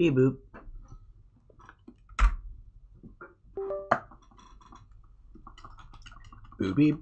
Beep boop. Boop beep.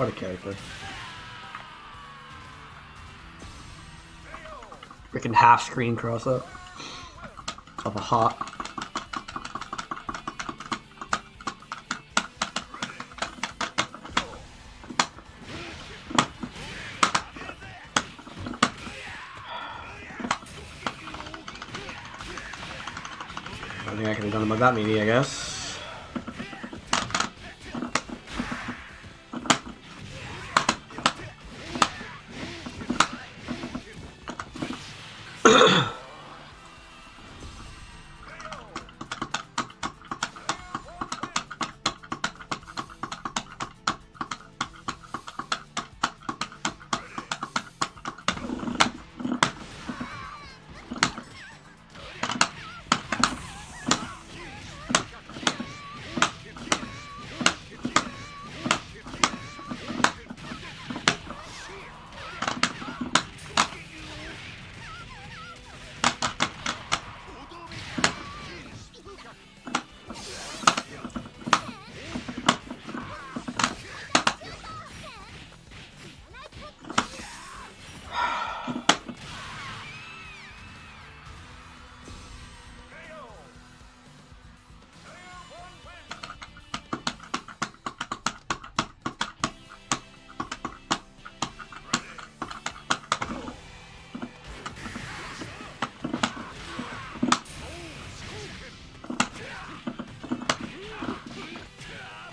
What a character. Freaking half screen cross up of a hot. I think I could have done it by that meaning, I guess.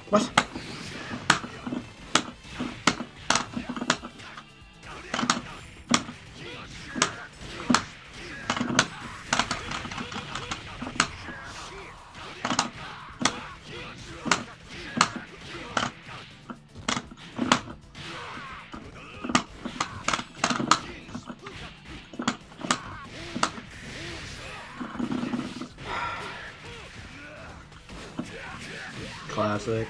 What? Classic.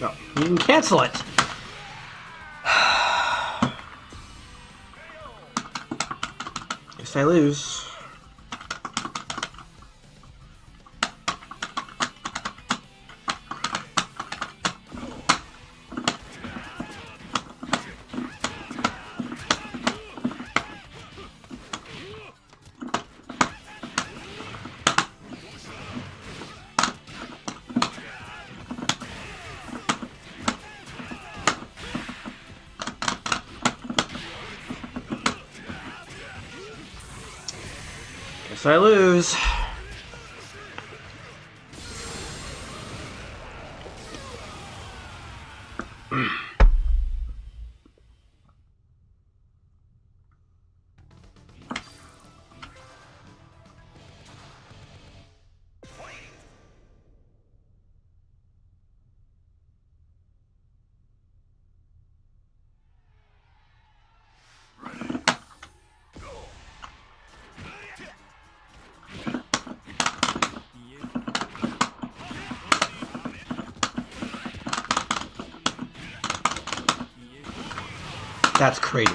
Oh, you can cancel it! Guess I lose. Guess I lose. That's crazy.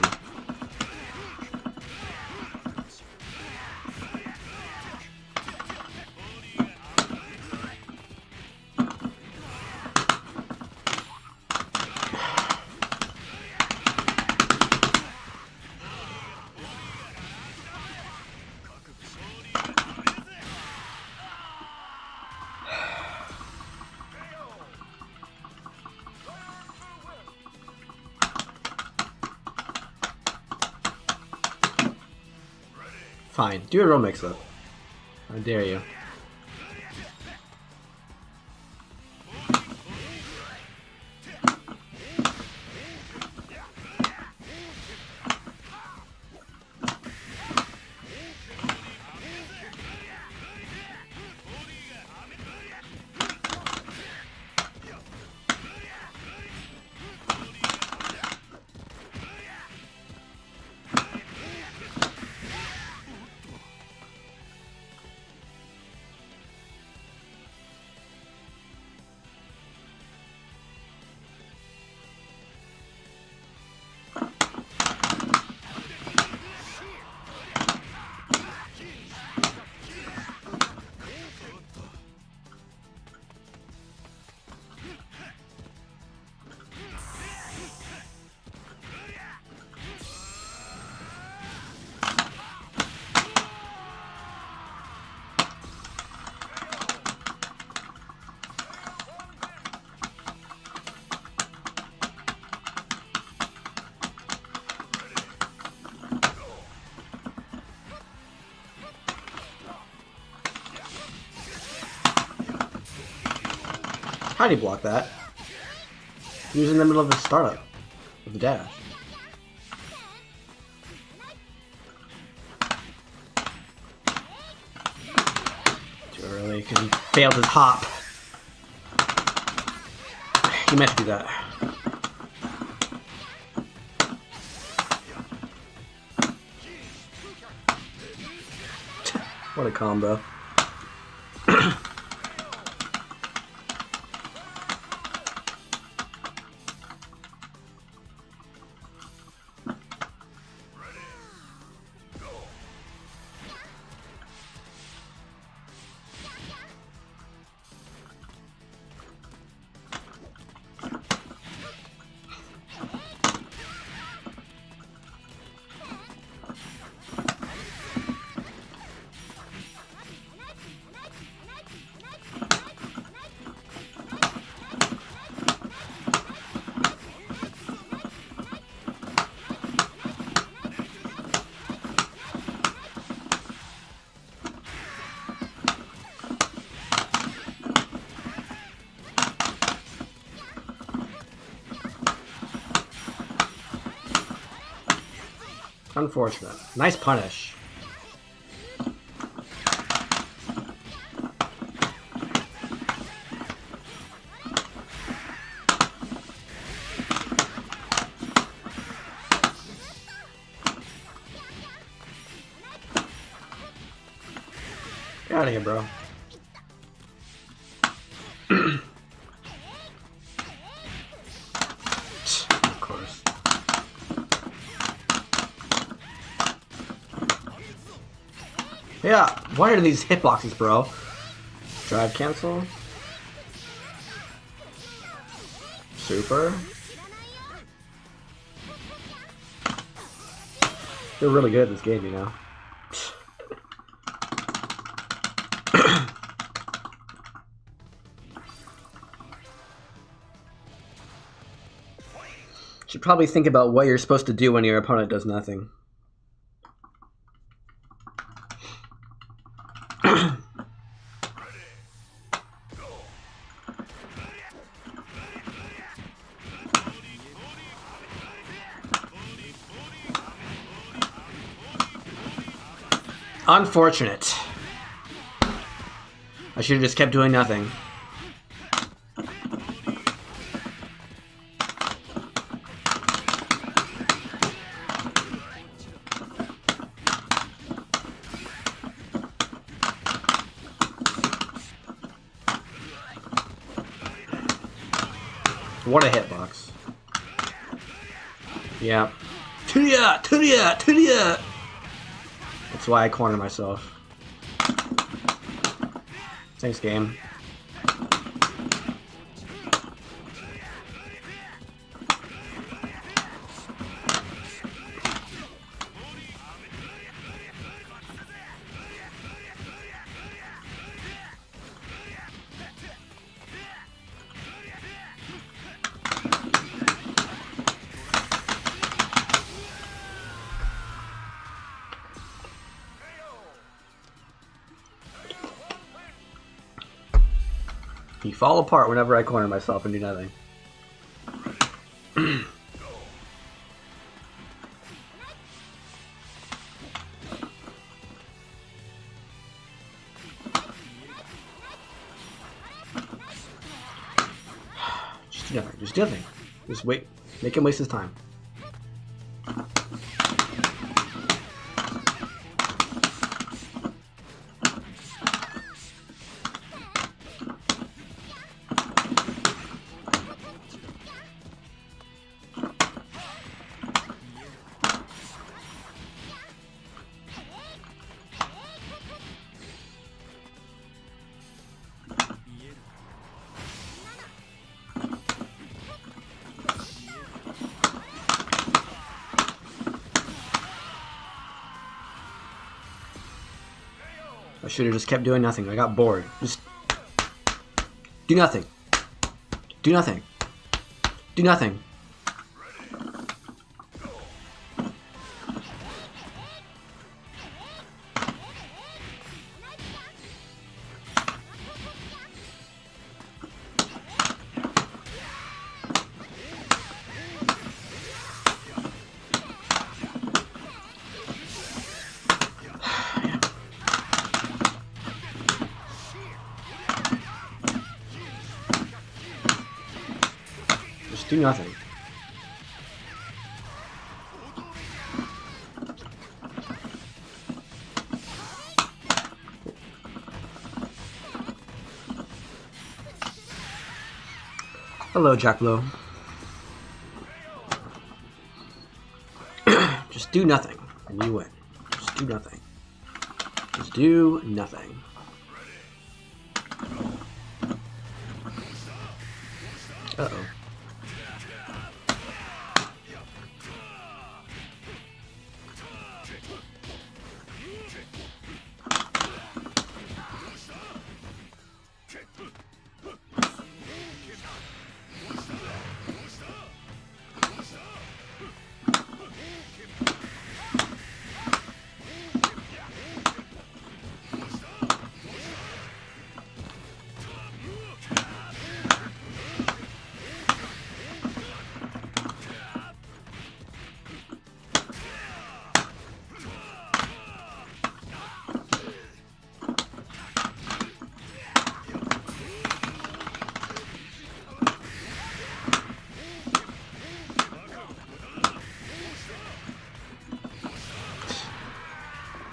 Fine, do a real mix-up. I dare you. How do you block that? He was in the middle of a startup with the dash. Too early because he failed his hop. He meant to do that. What a combo. Unfortunate. Nice punish. Get out of here, bro. Of course. Yeah, what are these hitboxes, bro? Drive cancel. Super. They're really good at this game, you know. Should probably think about what you're supposed to do when your opponent does nothing. Unfortunate. I should have just kept doing nothing. What a hitbox. Yeah. Tudia! Tudia! Tudia! That's why I corner myself. Thanks, game. You fall apart whenever I corner myself and do nothing. Just do nothing. Just do nothing. Just wait. Make him waste his time. I should have just kept doing nothing. I got bored. Just do nothing. Do nothing. Do nothing. Do nothing. Hello, Jack Blow. Just do nothing, and you win. Just do nothing. Just do nothing. Uh-oh.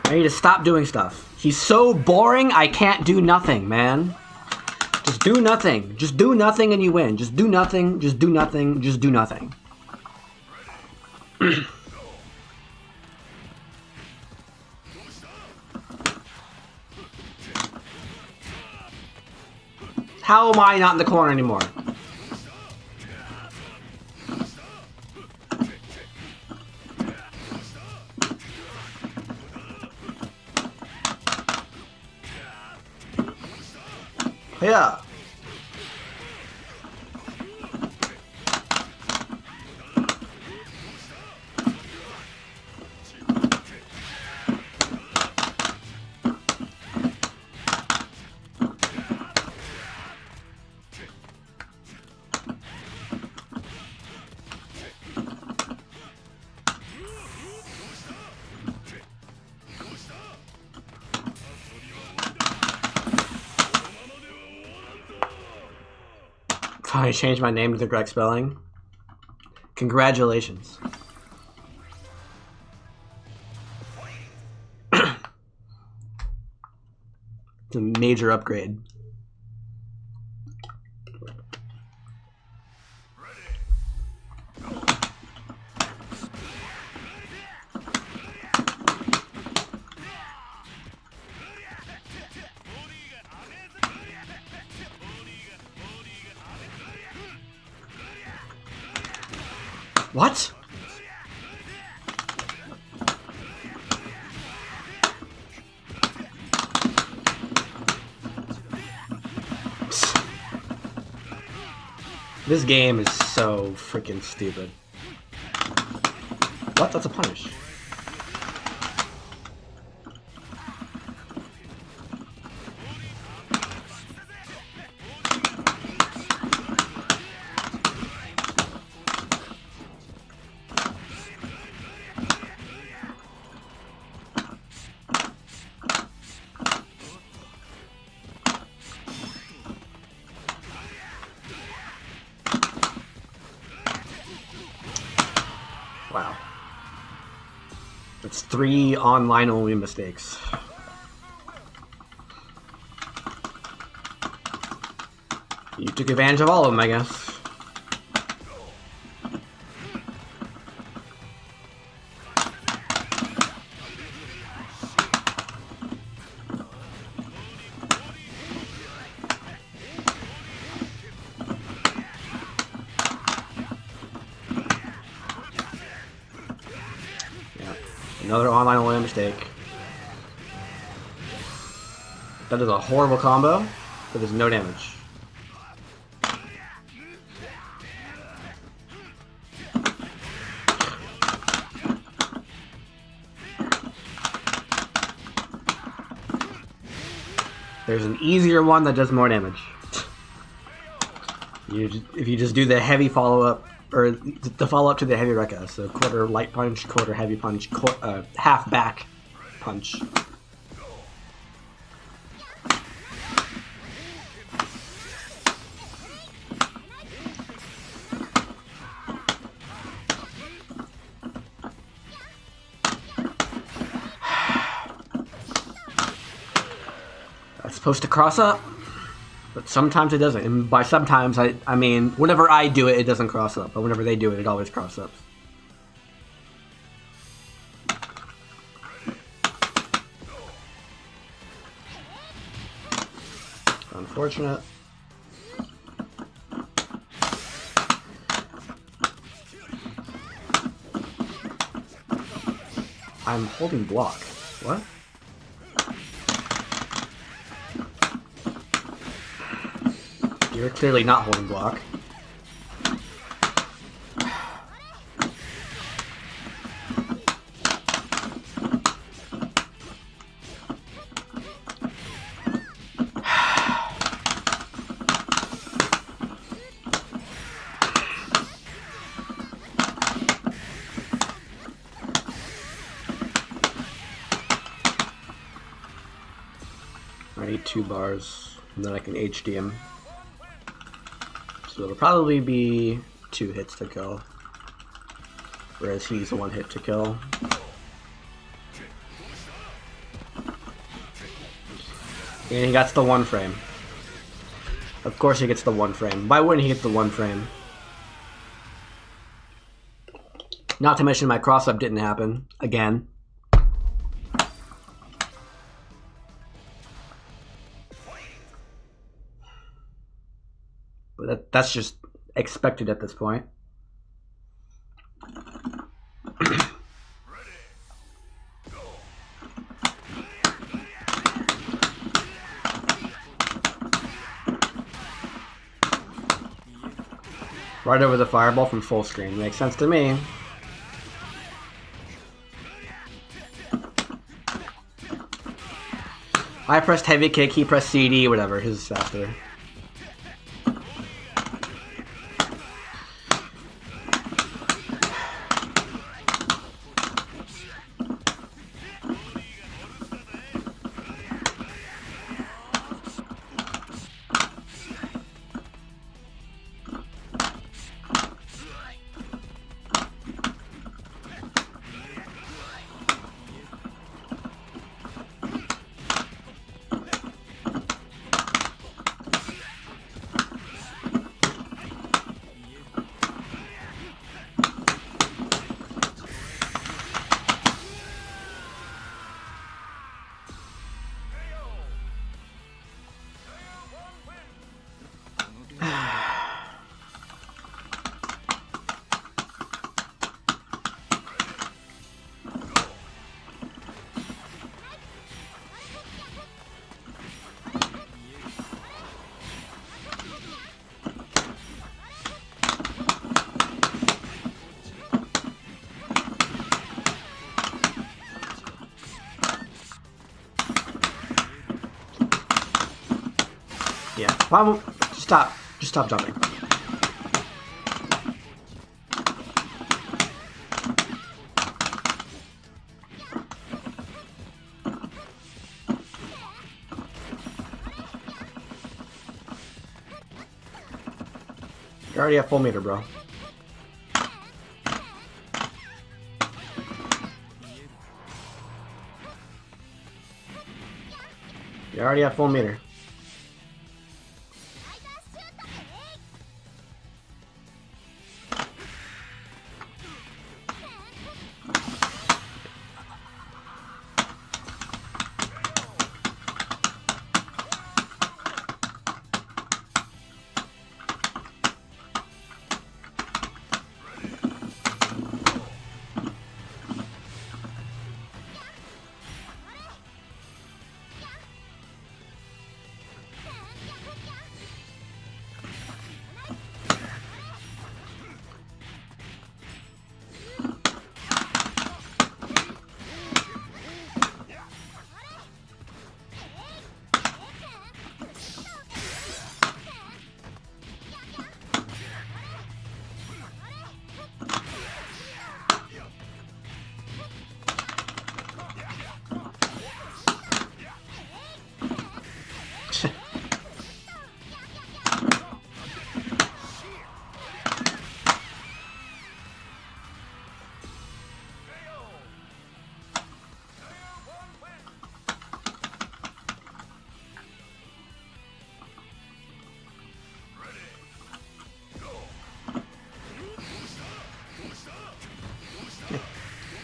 I need to stop doing stuff. He's so boring, I can't do nothing, man. Just do nothing. Just do nothing and you win. Just do nothing, just do nothing, just do nothing. How am I not in the corner anymore? Yeah. I changed my name to the correct spelling. Congratulations. It's a major upgrade. What? This game is so freaking stupid. What? That's a punish. Wow. That's 3 online only mistakes. You took advantage of all of them, I guess. Another online only mistake. That is a horrible combo, but there's no damage. There's an easier one that does more damage. If you just do the heavy follow-up, or the follow-up to the heavy Rekka, so quarter light punch, quarter heavy punch, half back punch. It's supposed to cross up, but sometimes it doesn't. And by sometimes, I mean, whenever I do it, it doesn't cross up. But whenever they do it, it always cross ups. Unfortunate. I'm holding block. What? You're clearly not holding block. I need 2 bars, and then I can HD him. So it'll probably be 2 hits to kill, whereas he's 1 hit to kill. And he gets the 1 frame. Of course he gets the 1 frame. Why wouldn't he get the 1 frame? Not to mention my cross-up didn't happen, again. But that's just expected at this point. Right over the fireball from full screen. Makes sense to me. I pressed heavy kick, he pressed CD, whatever. His is faster. Yeah. Well, stop. Just stop jumping. You already have full meter, bro. You already have full meter.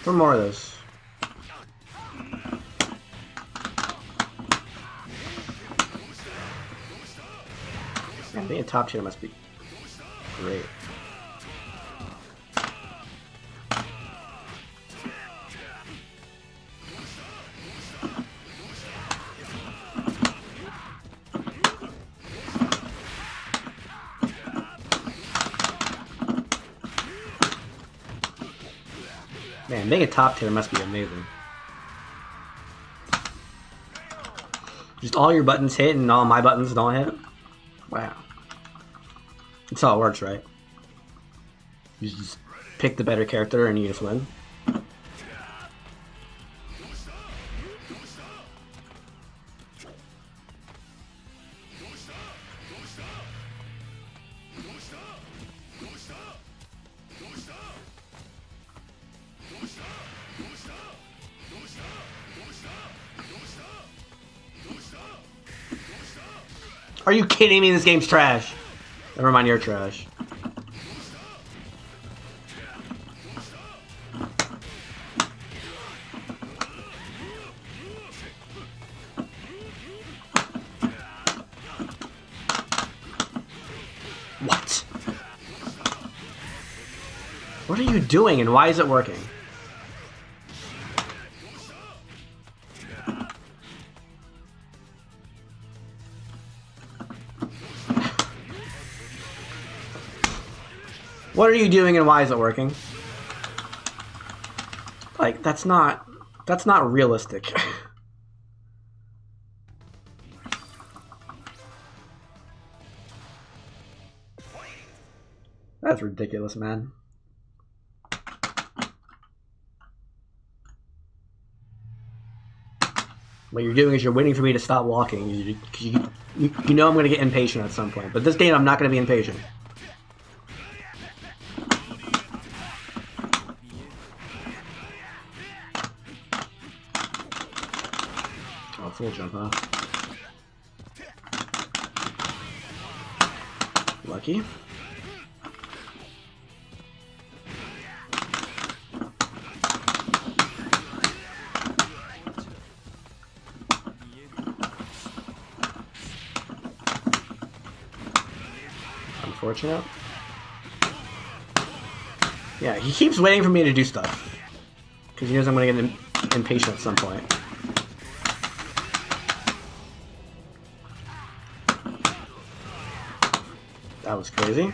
For more of those. Man, being top tier must be great. Man, being a top tier must be amazing. Just all your buttons hit and all my buttons don't hit? Wow. That's how it works, right? You just pick the better character and you just win. Are you kidding me? This game's trash. Never mind, you're trash. What? What are you doing and why is it working? What are you doing and why is it working? Like, that's not realistic. That's ridiculous, man. What you're doing is you're waiting for me to stop walking. You know I'm going to get impatient at some point. But this game, I'm not going to be impatient. Oh, full jump, huh? Lucky. Unfortunate. Yeah, he keeps waiting for me to do stuff. Because he knows I'm going to get impatient at some point. That was crazy.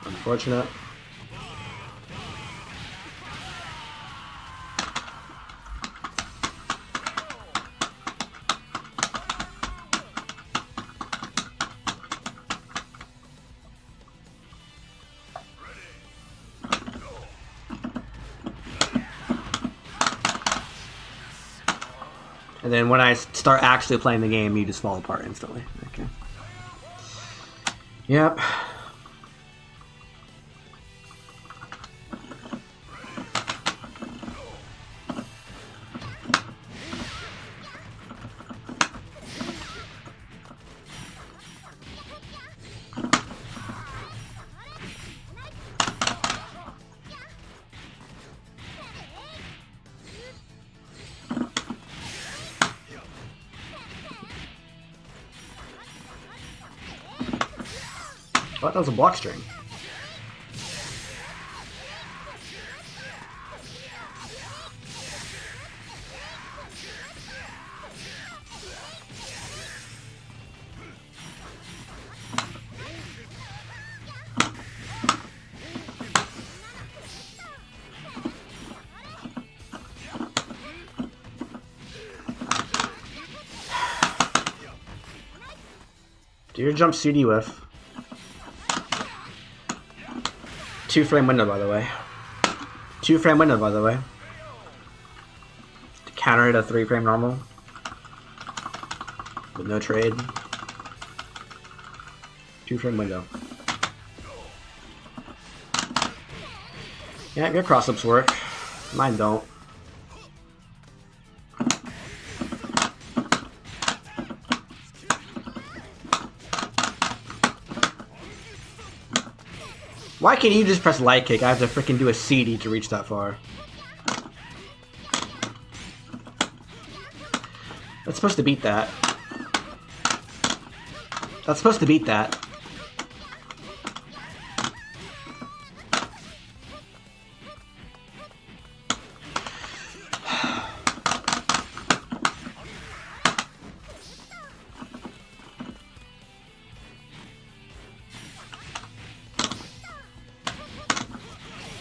Unfortunate. And then when I start actually playing the game, you just fall apart instantly. Okay. Yep. Oh, that was a block string. Do your jump CD whiff. 2-frame window, by the way. 2-frame window, by the way. To counter it a 3-frame normal. With no trade. 2-frame window. Yeah, your cross-ups work. Mine don't. Why can't you just press light kick? I have to freaking do a CD to reach that far. That's supposed to beat that. That's supposed to beat that.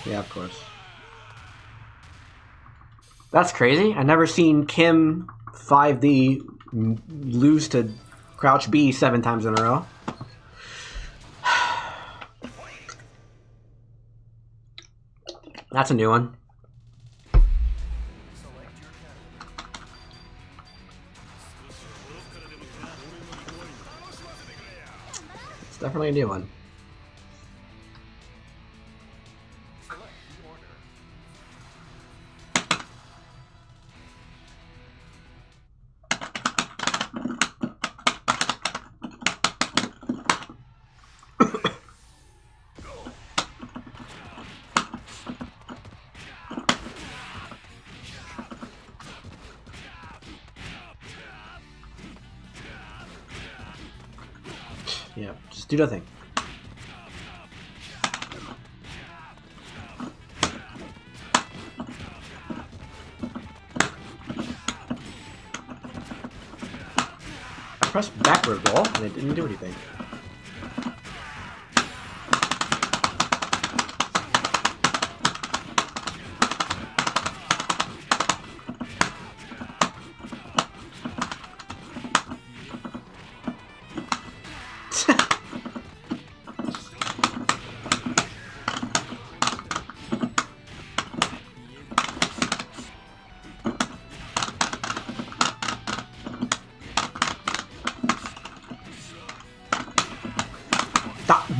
Yeah, of course. That's crazy. I've never seen Kim 5D lose to Crouch B 7 times in a row. That's a new one. It's definitely a new one. Yeah, just do nothing. I pressed backward roll and it didn't do anything.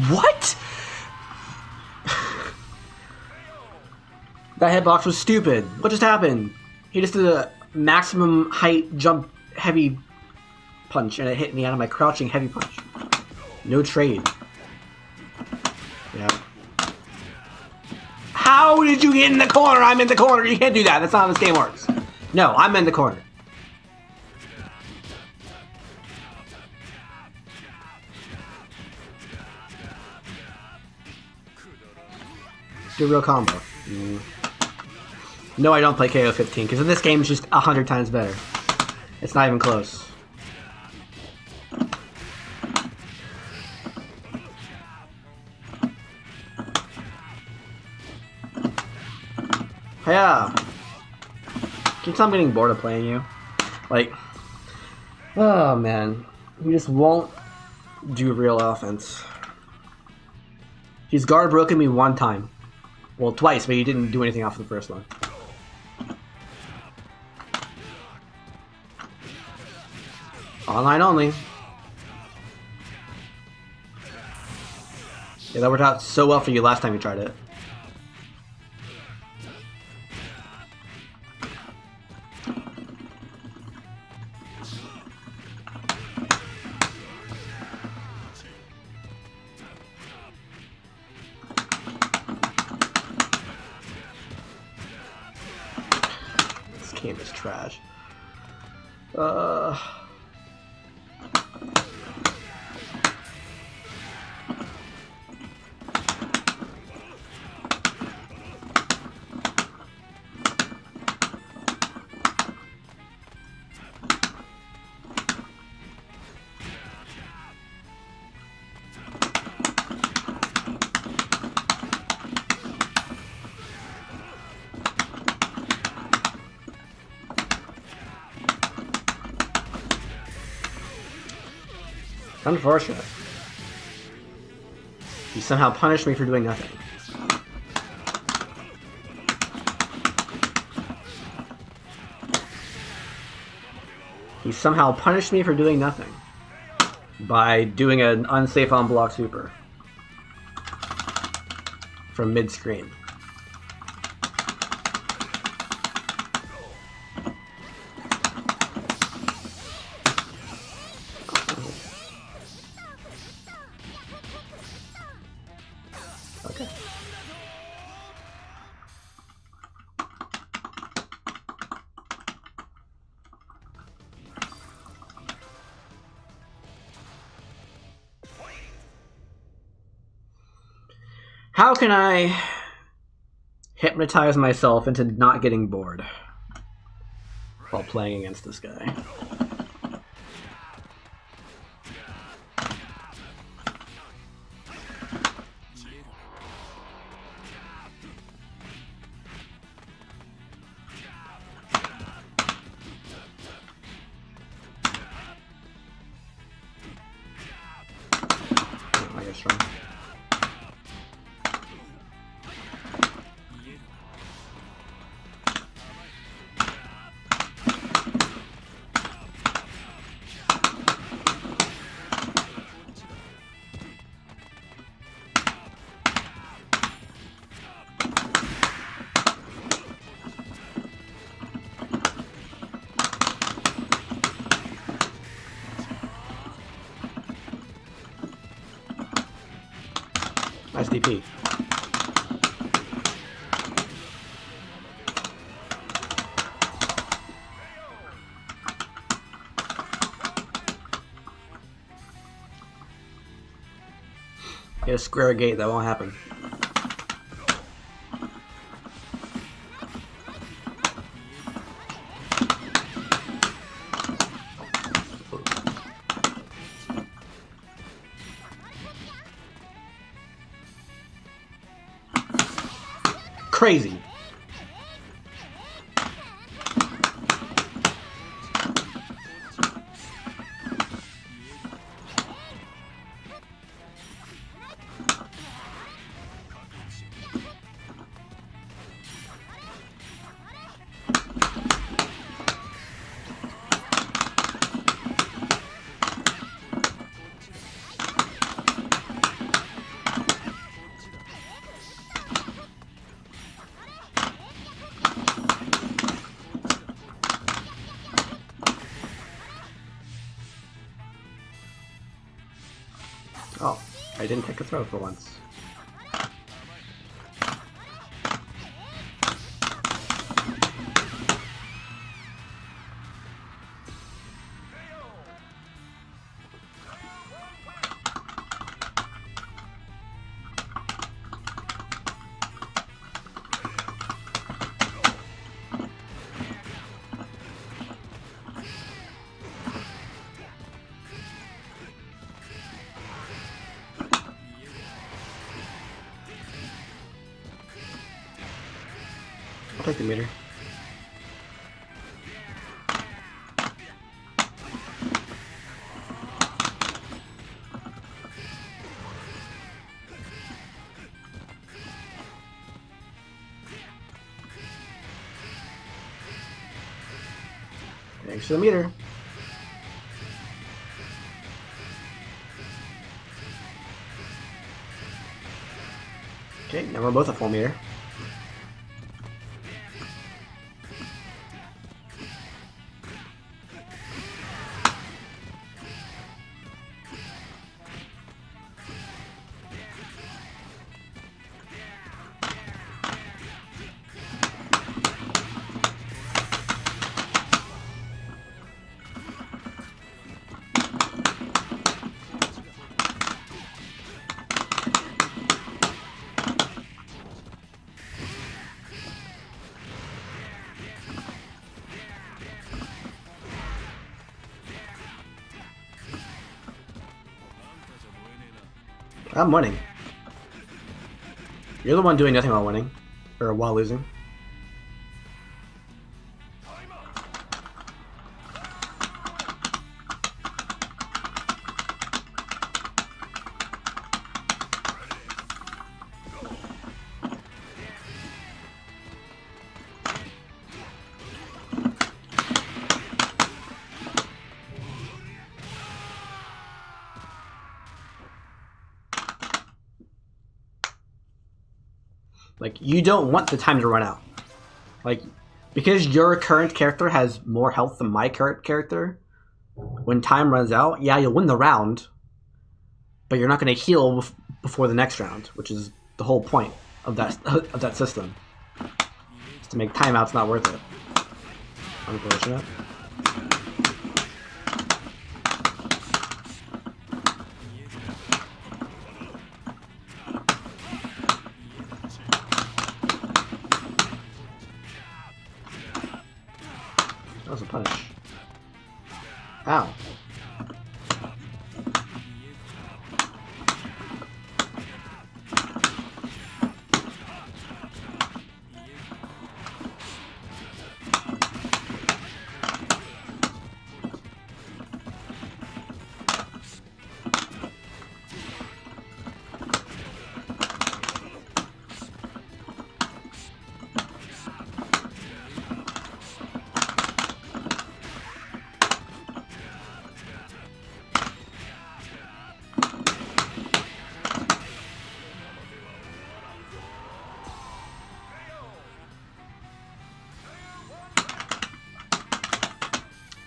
What? That hitbox was stupid. What just happened? He just did a maximum height jump heavy punch and it hit me out of my crouching heavy punch. No trade. Yeah. How did you get in the corner? I'm in the corner. You can't do that. That's not how this game works. No, I'm in the corner. Do a real combo. No, I don't play KoF XIII, because this game is just 100 times better. It's not even close. Yeah. Can you tell I'm getting bored of playing you? Like, oh man. You just won't do real offense. He's guard broken me one time. Well, twice, but you didn't do anything off the first one. Online only. Yeah, that worked out so well for you last time you tried it. This game is trash. Unfortunate. You somehow punished me for doing nothing. He somehow punished me for doing nothing. By doing an unsafe on-block super. From mid-screen. Okay. How can I hypnotize myself into not getting bored while playing against this guy? I guess wrong. Nice DP. Get a square gate, that won't happen. Crazy. Oh, I didn't take a throw for once. I'll take the meter. Thanks for the meter. Okay, now we're both at full meter. I'm winning. You're the one doing nothing while winning. Or while losing. Like, you don't want the time to run out. Like, because your current character has more health than my current character, when time runs out, yeah, you'll win the round, but you're not going to heal before the next round, which is the whole point of that system. Is to make timeouts not worth it. Unfortunate. Ow.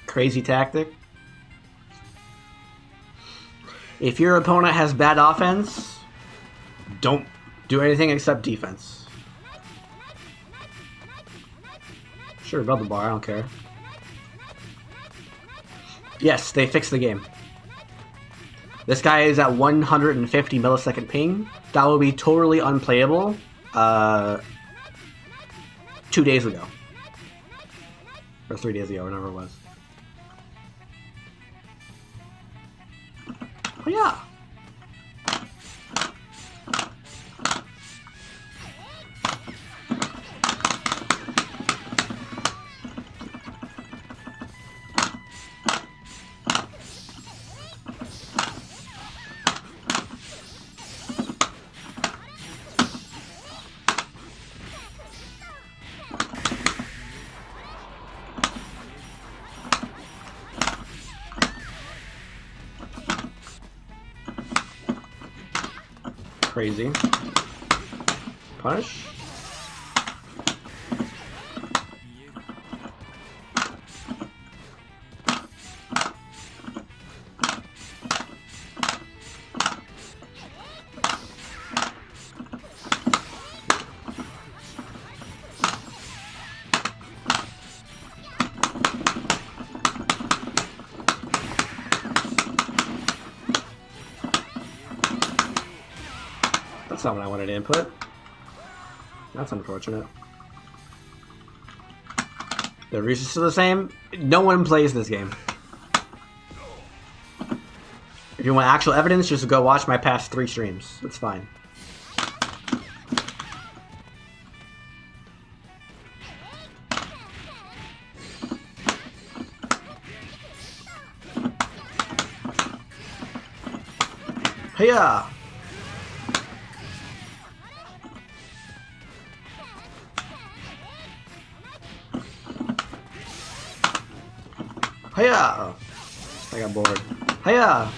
Crazy tactic. If your opponent has bad offense, don't do anything except defense. Sure, above the bar, I don't care. Yes, they fixed the game. This guy is at 150 millisecond ping. That will be totally unplayable 2 days ago. Or 3 days ago, whatever it was. Oh yeah. Crazy. Punish. That's not what I wanted to input. That's unfortunate. The reasons are still the same. No one plays this game. If you want actual evidence, just go watch my past 3 streams. It's fine. Hiya! Hiya! Oh, I got bored. Hiya!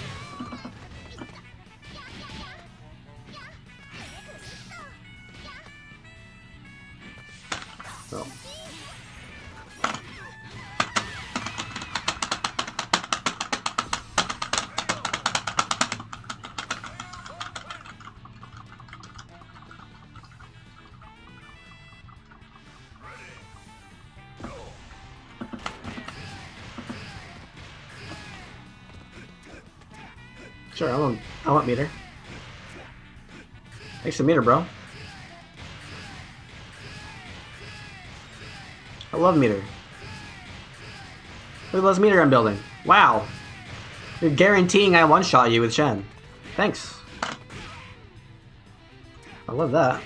Oh. Sure, I want meter. Thanks to meter, bro. I love meter. Look at this meter I'm building. Wow. You're guaranteeing I one-shot you with Shen. Thanks. I love that.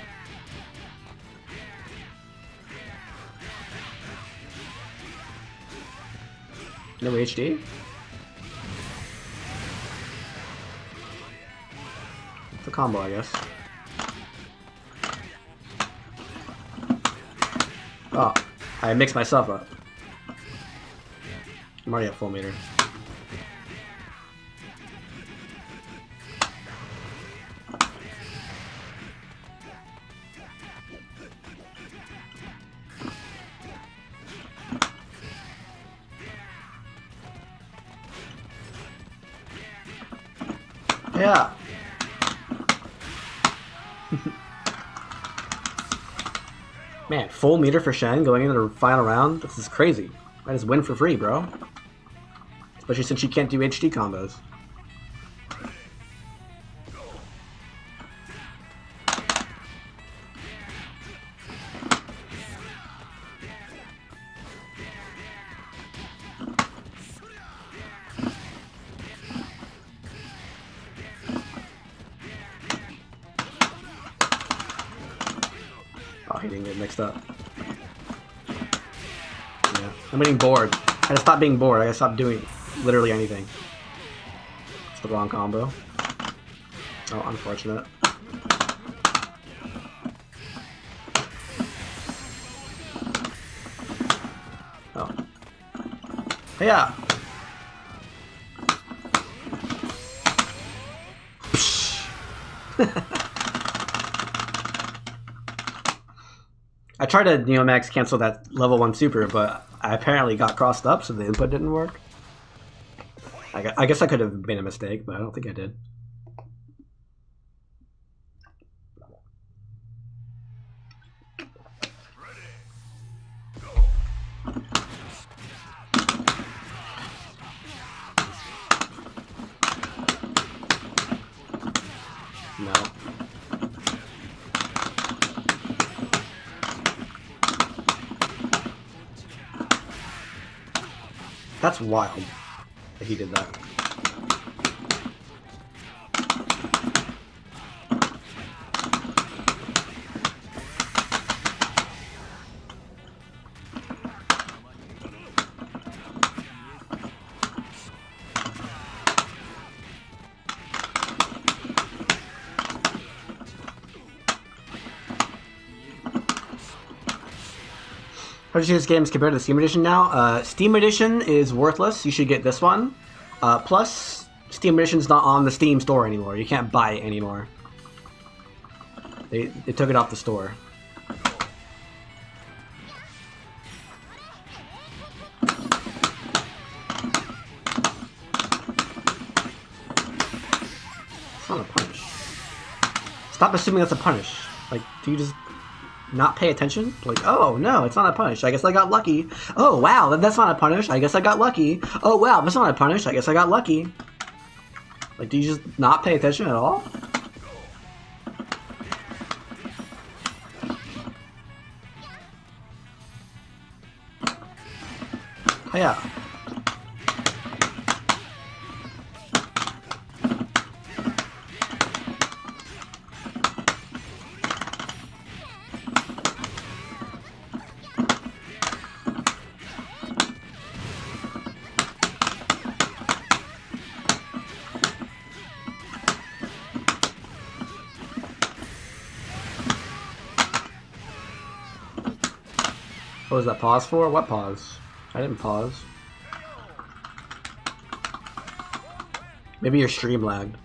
No HD? It's a combo, I guess. Oh, I mixed myself up. I'm already at full meter. Yeah. Man, full meter for Shen going into the final round? This is crazy. I just win for free, bro. Especially since she can't do HD combos. getting it mixed up. Yeah, I'm getting bored. I gotta stop being bored. I gotta stop doing literally anything. It's the wrong combo. Oh, unfortunate. Oh. Yeah. I tried to Neomax cancel that level 1 super, but I apparently got crossed up, so the input didn't work. I guess I could have made a mistake, but I don't think I did. No. That's wild that he did that. How do you see this game compared to the Steam Edition now? Steam Edition is worthless. You should get this one. Plus, Steam Edition's not on the Steam store anymore. You can't buy it anymore. They took it off the store. It's not a punish. Stop assuming that's a punish. Like, do you just not pay attention? Like, oh no, it's not a punish. I guess I got lucky. Oh wow, that's not a punish. I guess I got lucky. Oh wow, that's not a punish. I guess I got lucky. Like, do you just not pay attention at all? Oh yeah. What was that pause for? What pause? I didn't pause. Maybe your stream lagged.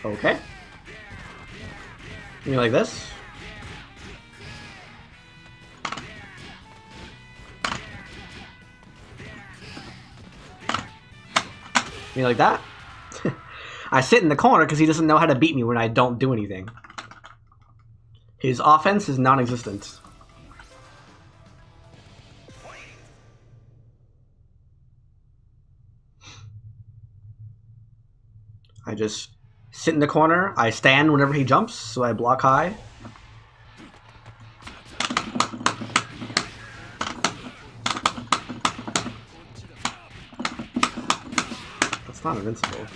Okay. You mean like this? You mean like that? I sit in the corner because he doesn't know how to beat me when I don't do anything. His offense is non-existent. I just sit in the corner. I stand whenever he jumps, so I block high. That's not invincible.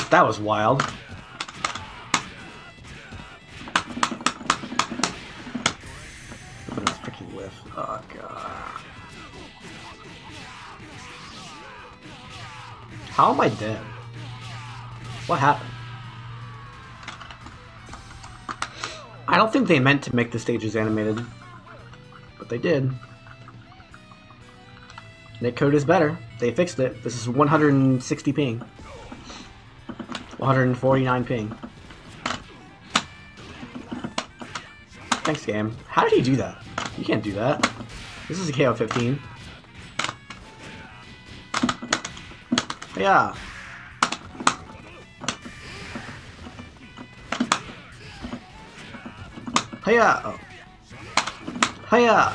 That was wild. But it's freaking whiff. Oh god. How am I dead? What happened? I don't think they meant to make the stages animated, but they did. Netcode is better. They fixed it. This is 160 ping. 149 ping. Thanks, game. How did he do that? You can't do that. This is a KoF XIII. Yeah. Hiya! Oh. Hiya!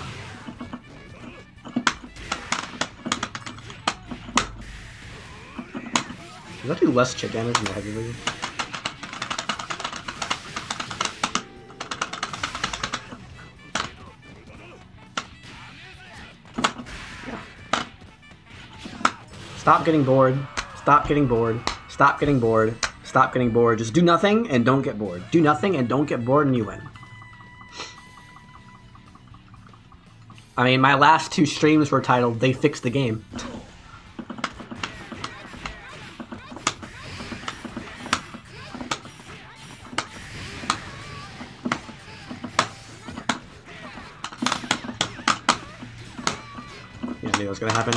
Does that do less chip damage than the heavy lead? Yeah. Stop getting bored. Stop getting bored. Stop getting bored. Stop getting bored. Just do nothing and don't get bored. Do nothing and don't get bored and you win. I mean, my last 2 streams were titled, "They Fixed the Game." Yeah, I knew it was gonna happen.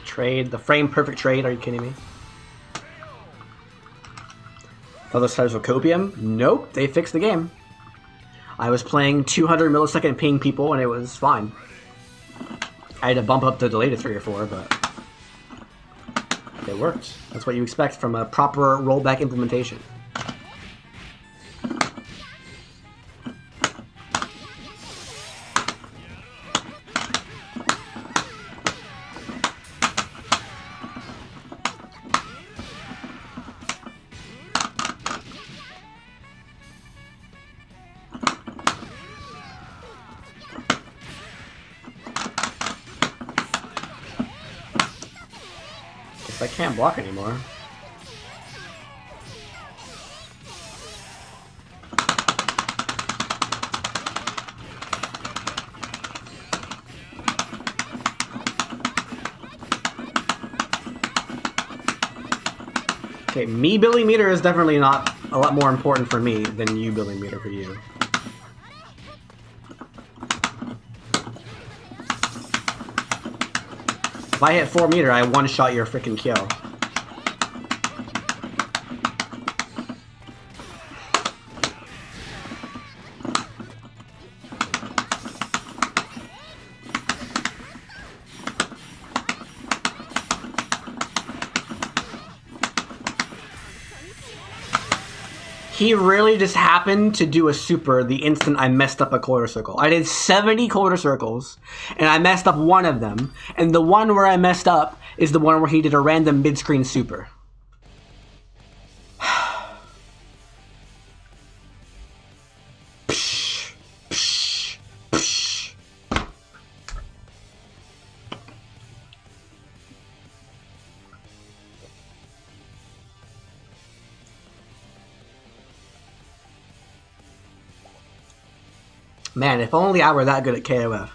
Trade, the frame perfect trade, are you kidding me? Other types of copium? Nope, they fixed the game. I was playing 200 millisecond ping people and it was fine. I had to bump up the delay to 3 or 4, but it worked. That's what you expect from a proper rollback implementation. I can't block anymore. Okay, me building meter is definitely not a lot more important for me than you building meter for you. If I hit 4 meter, I one-shot your freaking kill. He really just happened to do a super the instant I messed up a quarter circle. I did 70 quarter circles, and I messed up one of them. And the one where I messed up is the one where he did a random mid-screen super. Man, if only I were that good at KoF.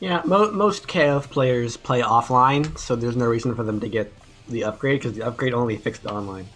Yeah, most KoF players play offline, so there's no reason for them to get the upgrade because the upgrade only fixed the online.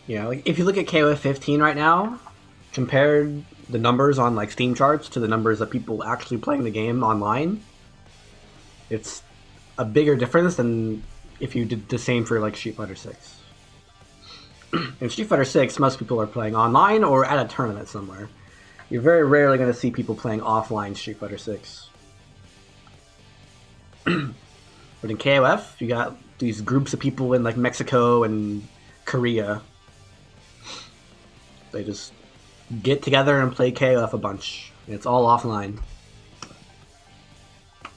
Yeah, like if you look at KoF 15 right now, compared the numbers on like Steam charts to the numbers of people actually playing the game online, it's a bigger difference than if you did the same for like Street Fighter 6. In Street Fighter 6, most people are playing online or at a tournament somewhere. You're very rarely going to see people playing offline Street Fighter 6. But in KOF, you got these groups of people in like Mexico and Korea. They just get together and play KOF a bunch. It's all offline.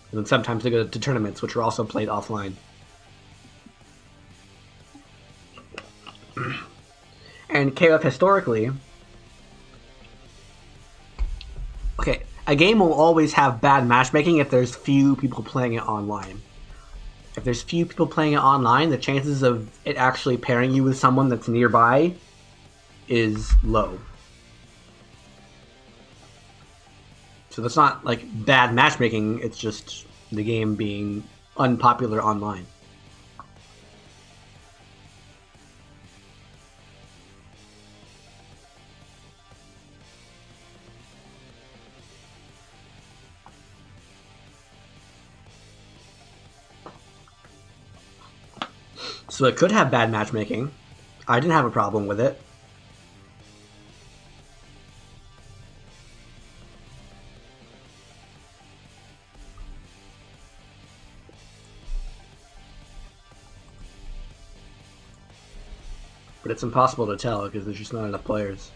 And then sometimes they go to tournaments, which are also played offline. And KOF historically... Okay, a game will always have bad matchmaking if there's few people playing it online. If there's few people playing it online, the chances of it actually pairing you with someone that's nearby is low. So that's not like bad matchmaking, it's just the game being unpopular online. So it could have bad matchmaking. I didn't have a problem with it. But it's impossible to tell because there's just not enough players.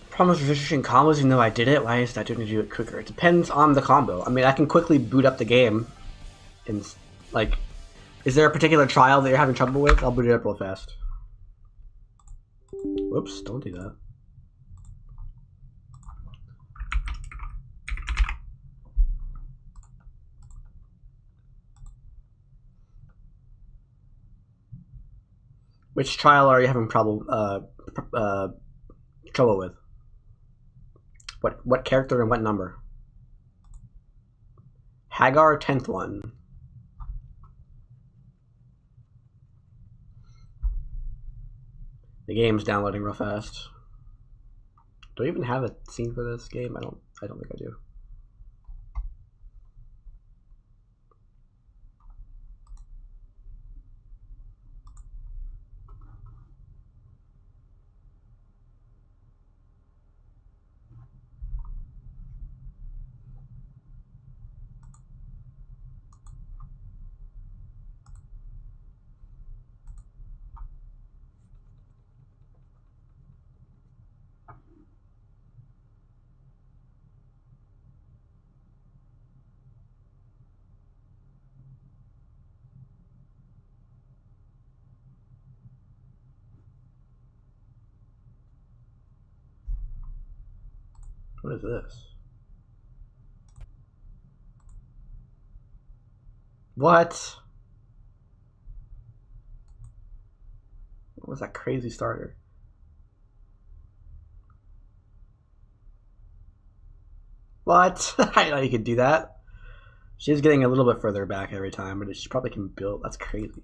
Problems with researching combos even though I did it? Why is that doing to do it quicker? It depends on the combo. I mean, I can quickly boot up the game and, like, is there a particular trial that you're having trouble with? I'll boot it up real fast. Whoops, don't do that. Which trial are you having trouble with? What character and what number? Hagar 10th one. The game's downloading real fast. Do I even have a scene for this game? I don't think I do. What is this? What? What was that crazy starter? What? I didn't know you could do that. She's getting a little bit further back every time, but she probably can build. That's crazy.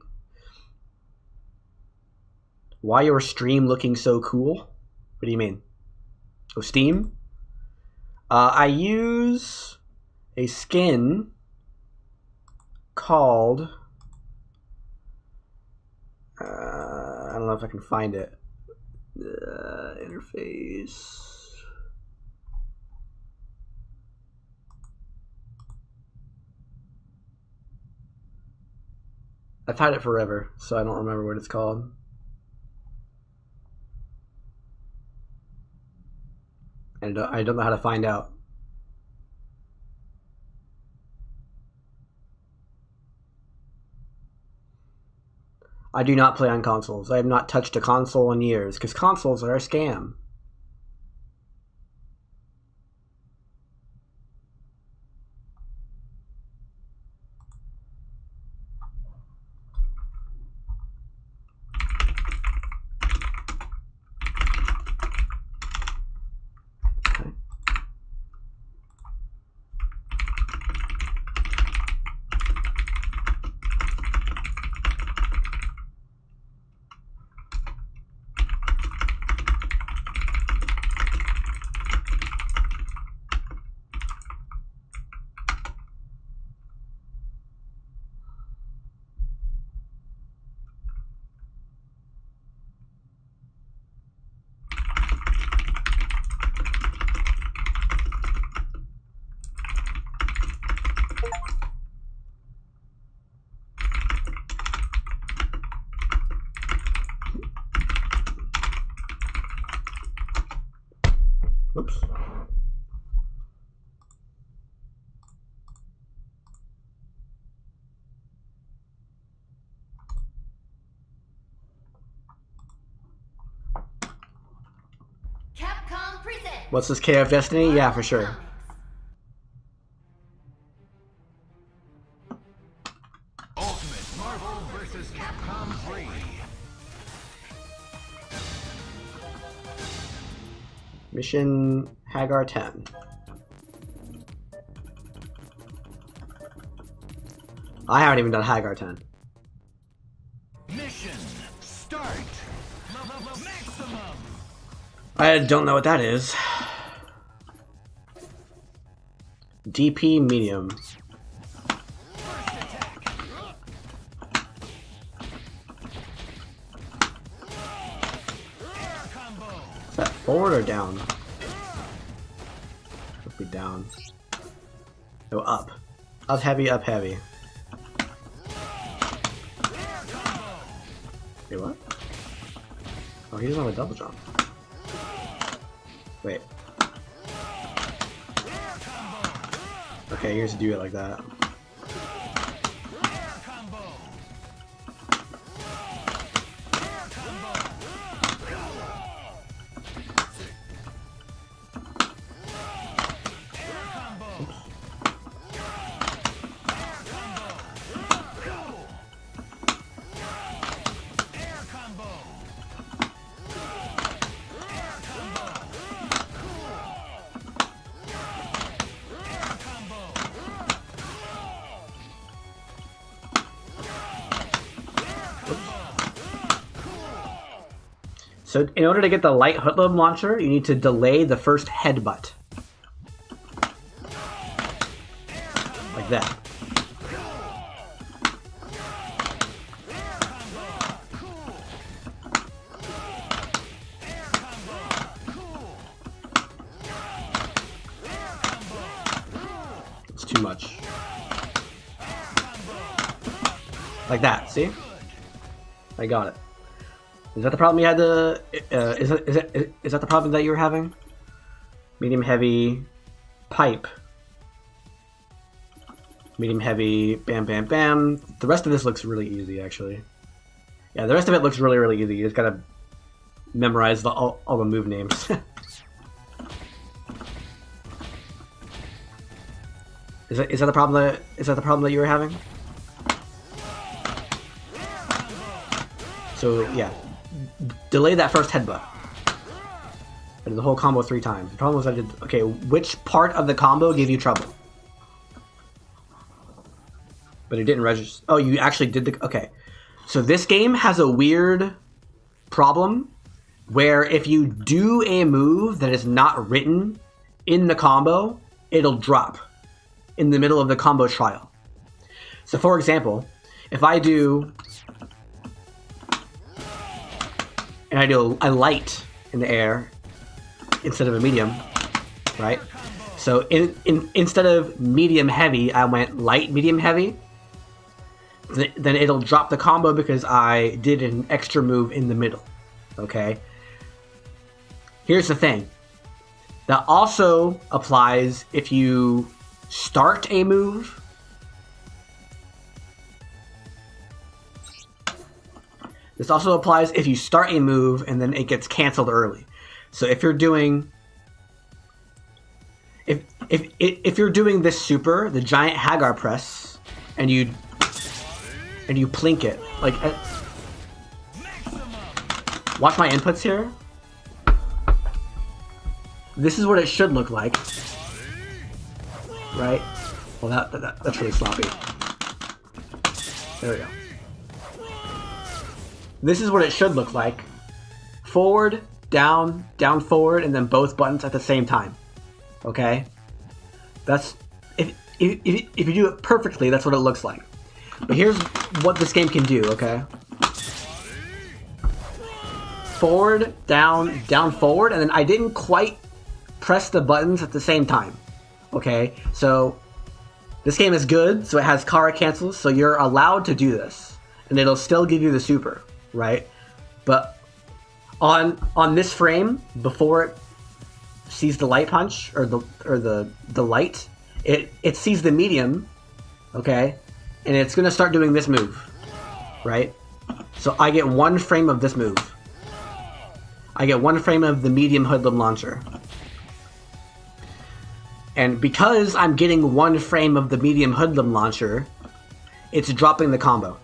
Why your stream looking so cool? What do you mean? Oh, Steam? I use a skin called... I don't know if I can find it. Interface... I've had it forever, so I don't remember what it's called. And I don't know how to find out. I do not play on consoles. I have not touched a console in years, because consoles are a scam. Oops. Capcom presents. What's this, KoF Destiny? Yeah, for sure. Ultimate Marvel vs. Capcom 3. Mission Hagar 10. I haven't even done Hagar 10. Mission start. Maximum. I don't know what that is. DP medium. Is that forward or down? Must be down. Go up. Up heavy, up heavy. Wait, what? Oh, he doesn't have a double jump. Wait. Okay, you just do it like that. So in order to get the light hoodlum launcher, you need to delay the first headbutt. Like that. It's too much. Like that, see? I got it. Is that the problem you had to... is that the problem that you were having? Medium heavy pipe. Medium heavy bam bam bam. The rest of this looks really easy actually. Yeah, the rest of it looks really, really easy. You just gotta memorize all the move names. Is that the problem that you were having? So yeah, delay that first headbutt. I did the whole combo 3 times. The problem was I did, okay, which part of the combo gave you trouble? But it didn't register. Oh, you actually did the, okay. So this game has a weird problem where if you do a move that is not written in the combo, it'll drop in the middle of the combo trial. So for example, if I do, and I do a light in the air instead of a medium, right? So instead of medium heavy, I went light medium heavy. Then it'll drop the combo because I did an extra move in the middle. Okay. Here's the thing. That also applies if you start a move. This also applies if you start a move and then it gets canceled early. So if you're doing, if you're doing this super, the giant Hagar press, and you plink it, like, watch my inputs here. This is what it should look like, right? Well, that's really sloppy. There we go. This is what it should look like. Forward, down, down, forward, and then both buttons at the same time. Okay? That's, if you do it perfectly, that's what it looks like. But here's what this game can do, okay? Forward, down, down, forward, and then I didn't quite press the buttons at the same time. Okay? So, this game is good, so it has Kara cancels, so you're allowed to do this. And it'll still give you the super, right? But on this frame, before it sees the light punch, or the light, it sees the medium, okay? And it's gonna start doing this move, right? So I get 1 frame of this move. I get 1 frame of the medium hoodlum launcher. And because I'm getting 1 frame of the medium hoodlum launcher, it's dropping the combo.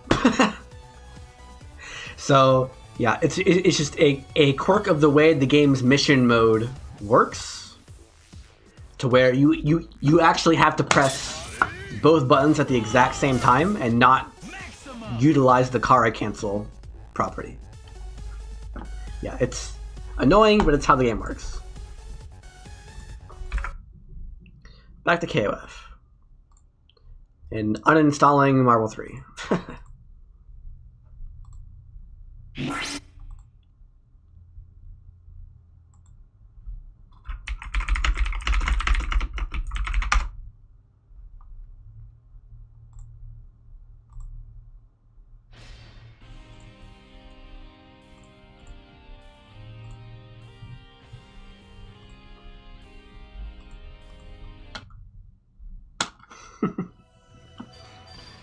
So yeah, it's just a quirk of the way the game's mission mode works, to where you actually have to press both buttons at the exact same time and not utilize the Kara cancel property. Yeah, it's annoying, but it's how the game works. Back to KoF. And uninstalling Marvel 3.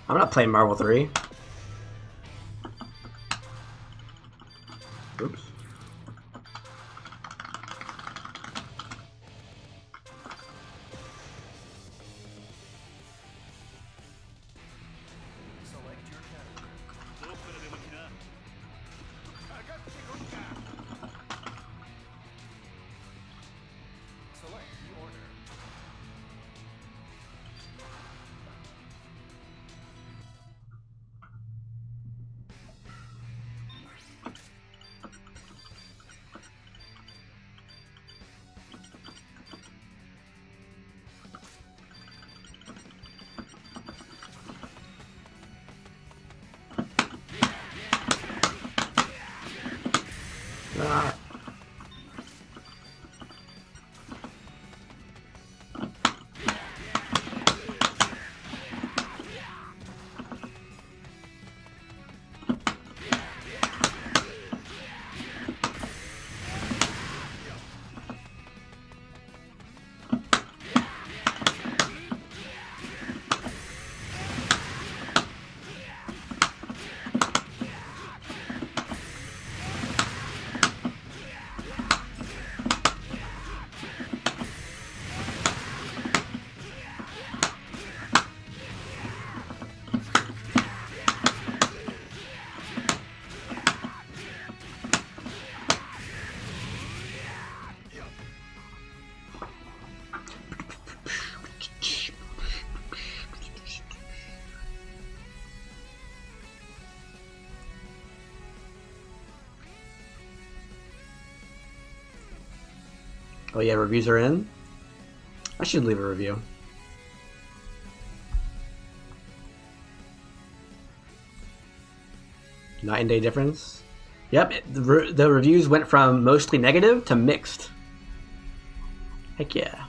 I'm not playing Marvel 3. Oops. Oh yeah, reviews are in. I should leave a review. Night and day difference. Yep, the reviews went from mostly negative to mixed. Heck yeah.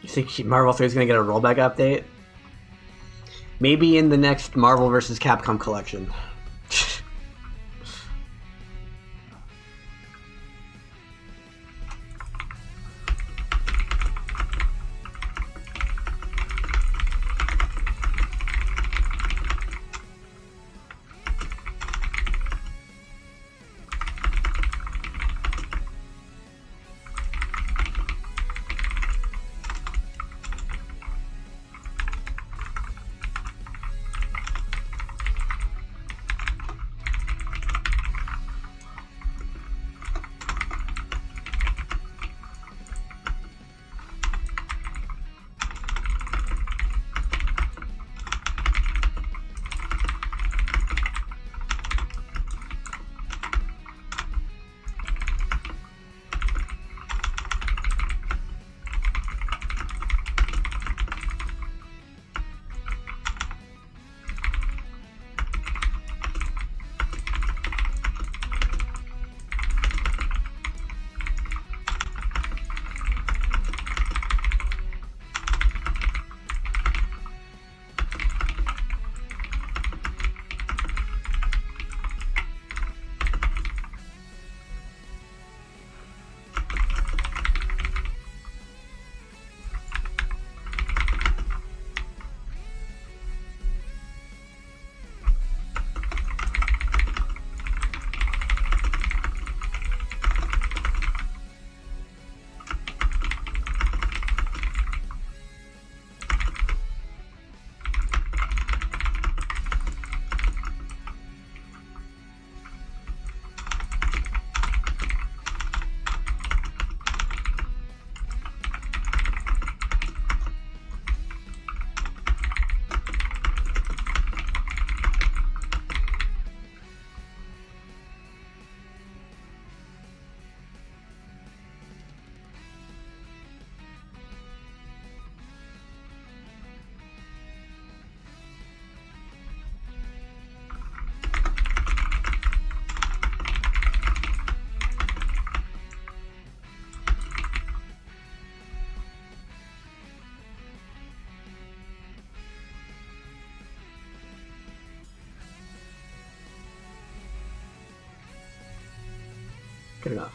You think Marvel 3 is going to get a rollback update? Maybe in the next Marvel vs. Capcom collection. Good enough.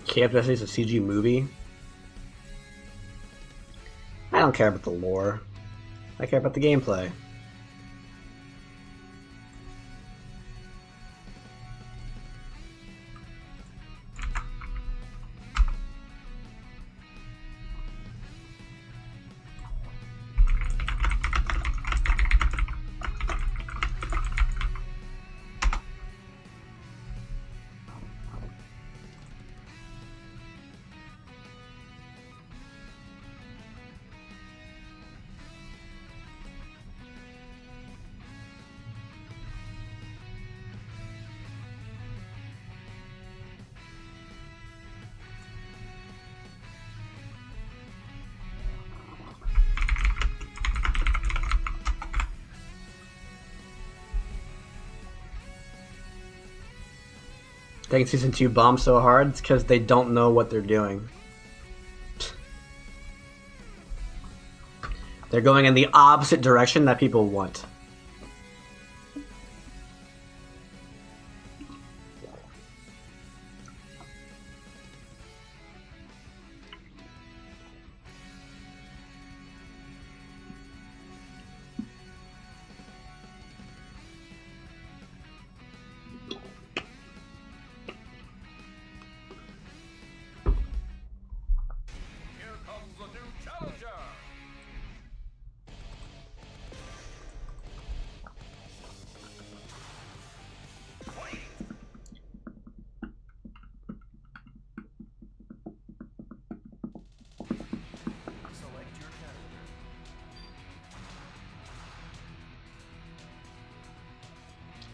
KoF XIII is a CG movie. I don't care about the lore. I care about the gameplay. Taking Season 2 bombed so hard, it's because they don't know what they're doing. They're going in the opposite direction that people want.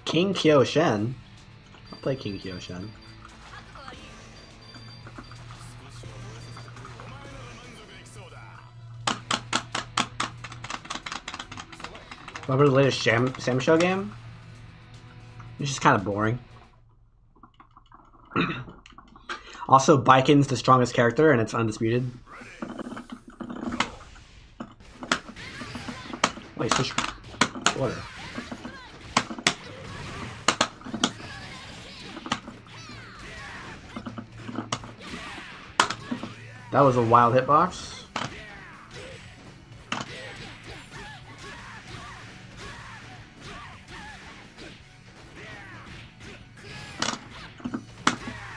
King KoF? I'll play King KoF. Remember the latest Sam Show game? It's just kind of boring. Also, Baiken's the strongest character and it's undisputed. Wait, switch order. That was a wild hitbox.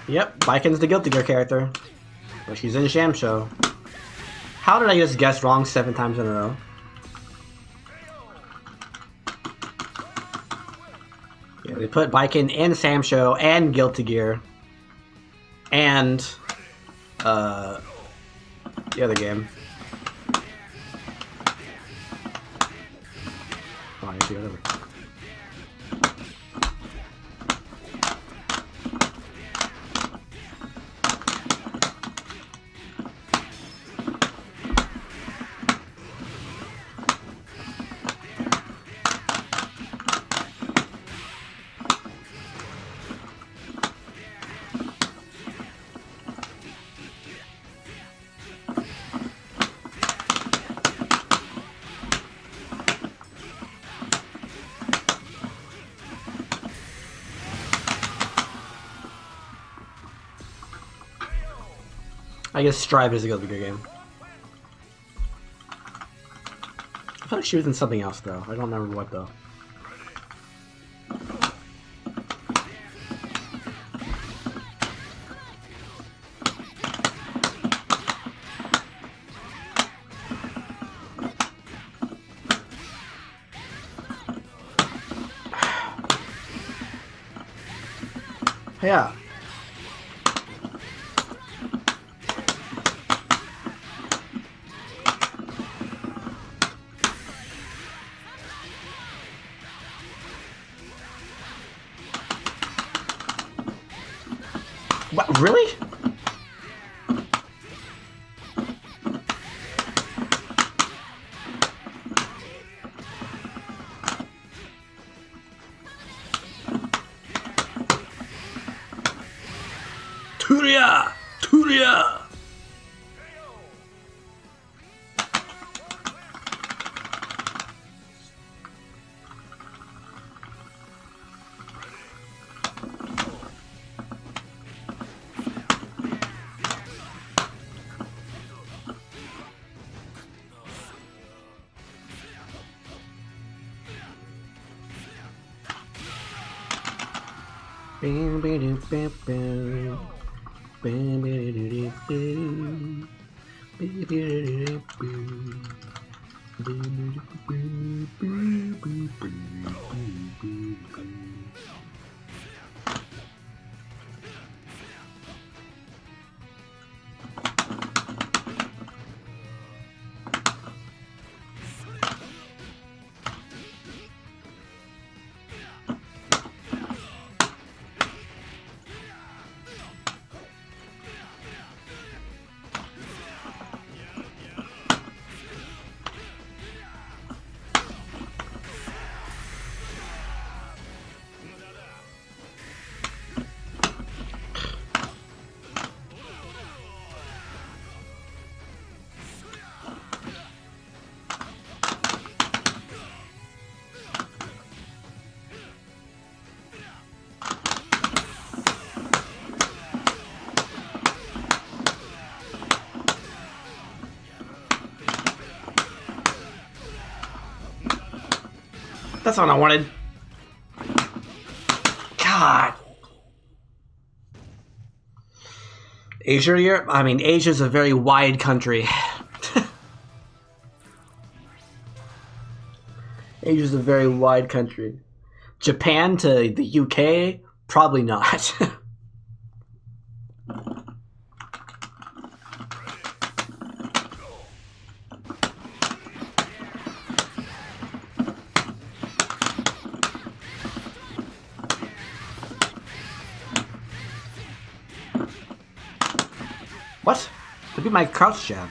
Yep, Baiken's the Guilty Gear character. But she's in Sham Show. How did I just guess wrong 7 times in a row? Yeah, they put Baiken in Sam Show and Guilty Gear. And the other game. Oh, I see whatever. I guess Strive is a Guilty Gear game. I thought she was in something else though. I don't remember what though. Yeah. What, really? Turia! Turia! That's what I wanted. God. Asia, Europe? I mean, Asia's a very wide country. Asia's a very wide country. Japan to the UK? Probably not. What? That'd be my crouch jab.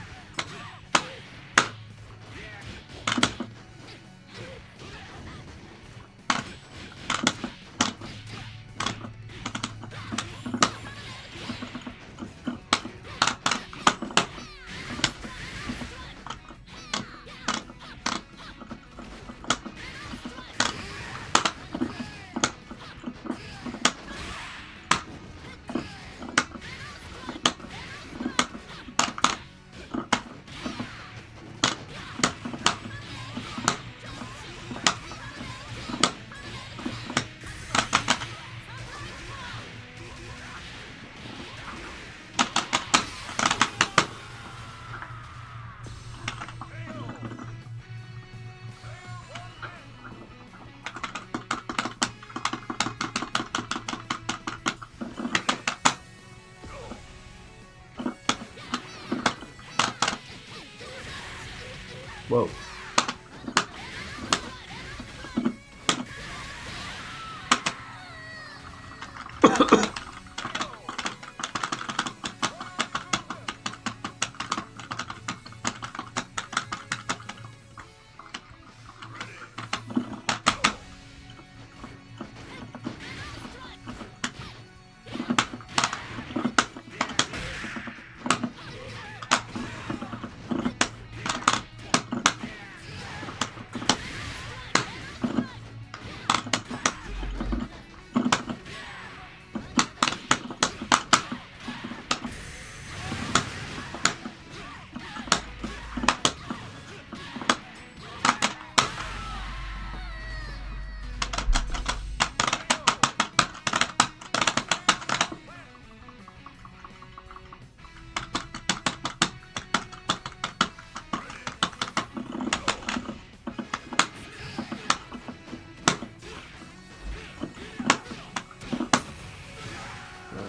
Whoa.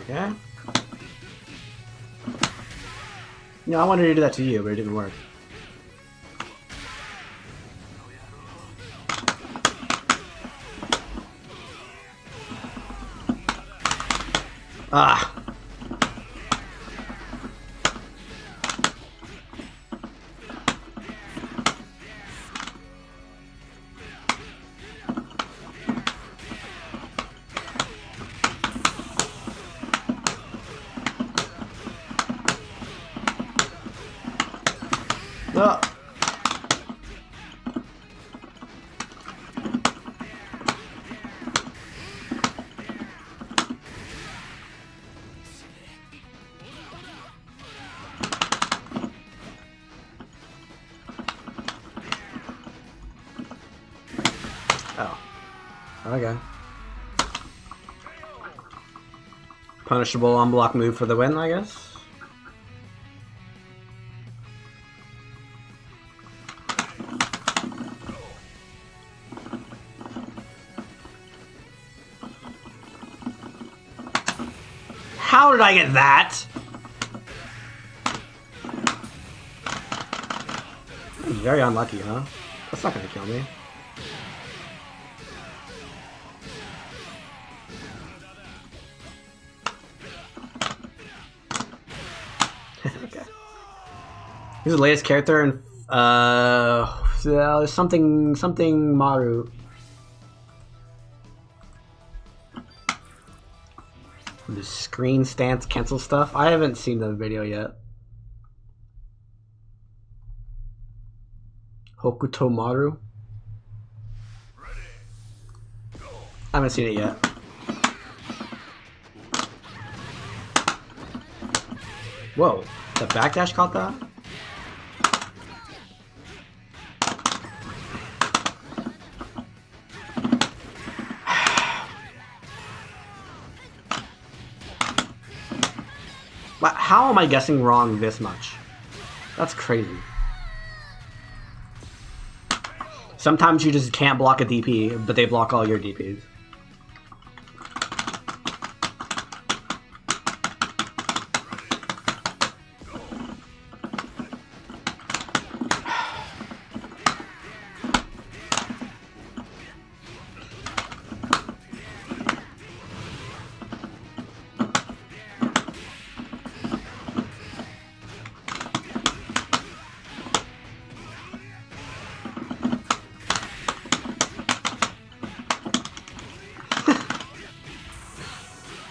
Okay. No, I wanted to do that to you, but it didn't work. Ah. Oh. Oh. Okay. Punishable unblock move for the win, I guess. How did I get that? Very unlucky, huh? That's not gonna kill me. Okay. He's the latest character in something Maru. The screen stance cancel stuff. I haven't seen the video yet. Hokuto Maru. I haven't seen it yet. Whoa, the backdash caught that? How am I guessing wrong this much? That's crazy. Sometimes you just can't block a DP, but they block all your DPs.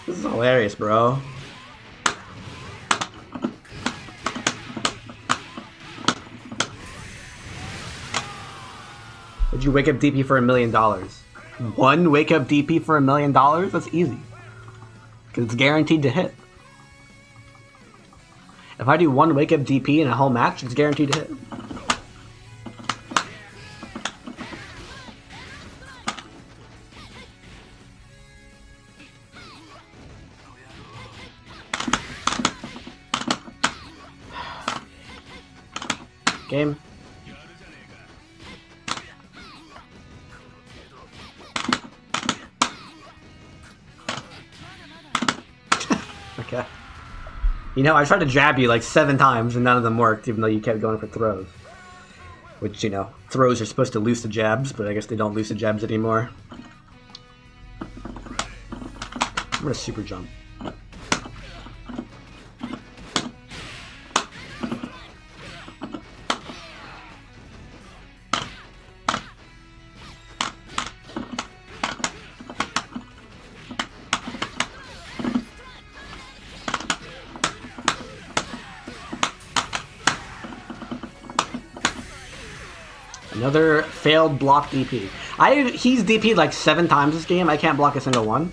This is hilarious, bro. Would you wake up DP for $1 million? One wake up DP for $1 million? That's easy. Because it's guaranteed to hit. If I do one wake up DP in a whole match, it's guaranteed to hit. Game. Okay. You know, I tried to jab you like 7 times and none of them worked, even though you kept going for throws. Which, you know, throws are supposed to loose the jabs, but I guess they don't loose the jabs anymore. I'm gonna super jump. Another failed block DP. He's DP'd like 7 times this game. I can't block a single one.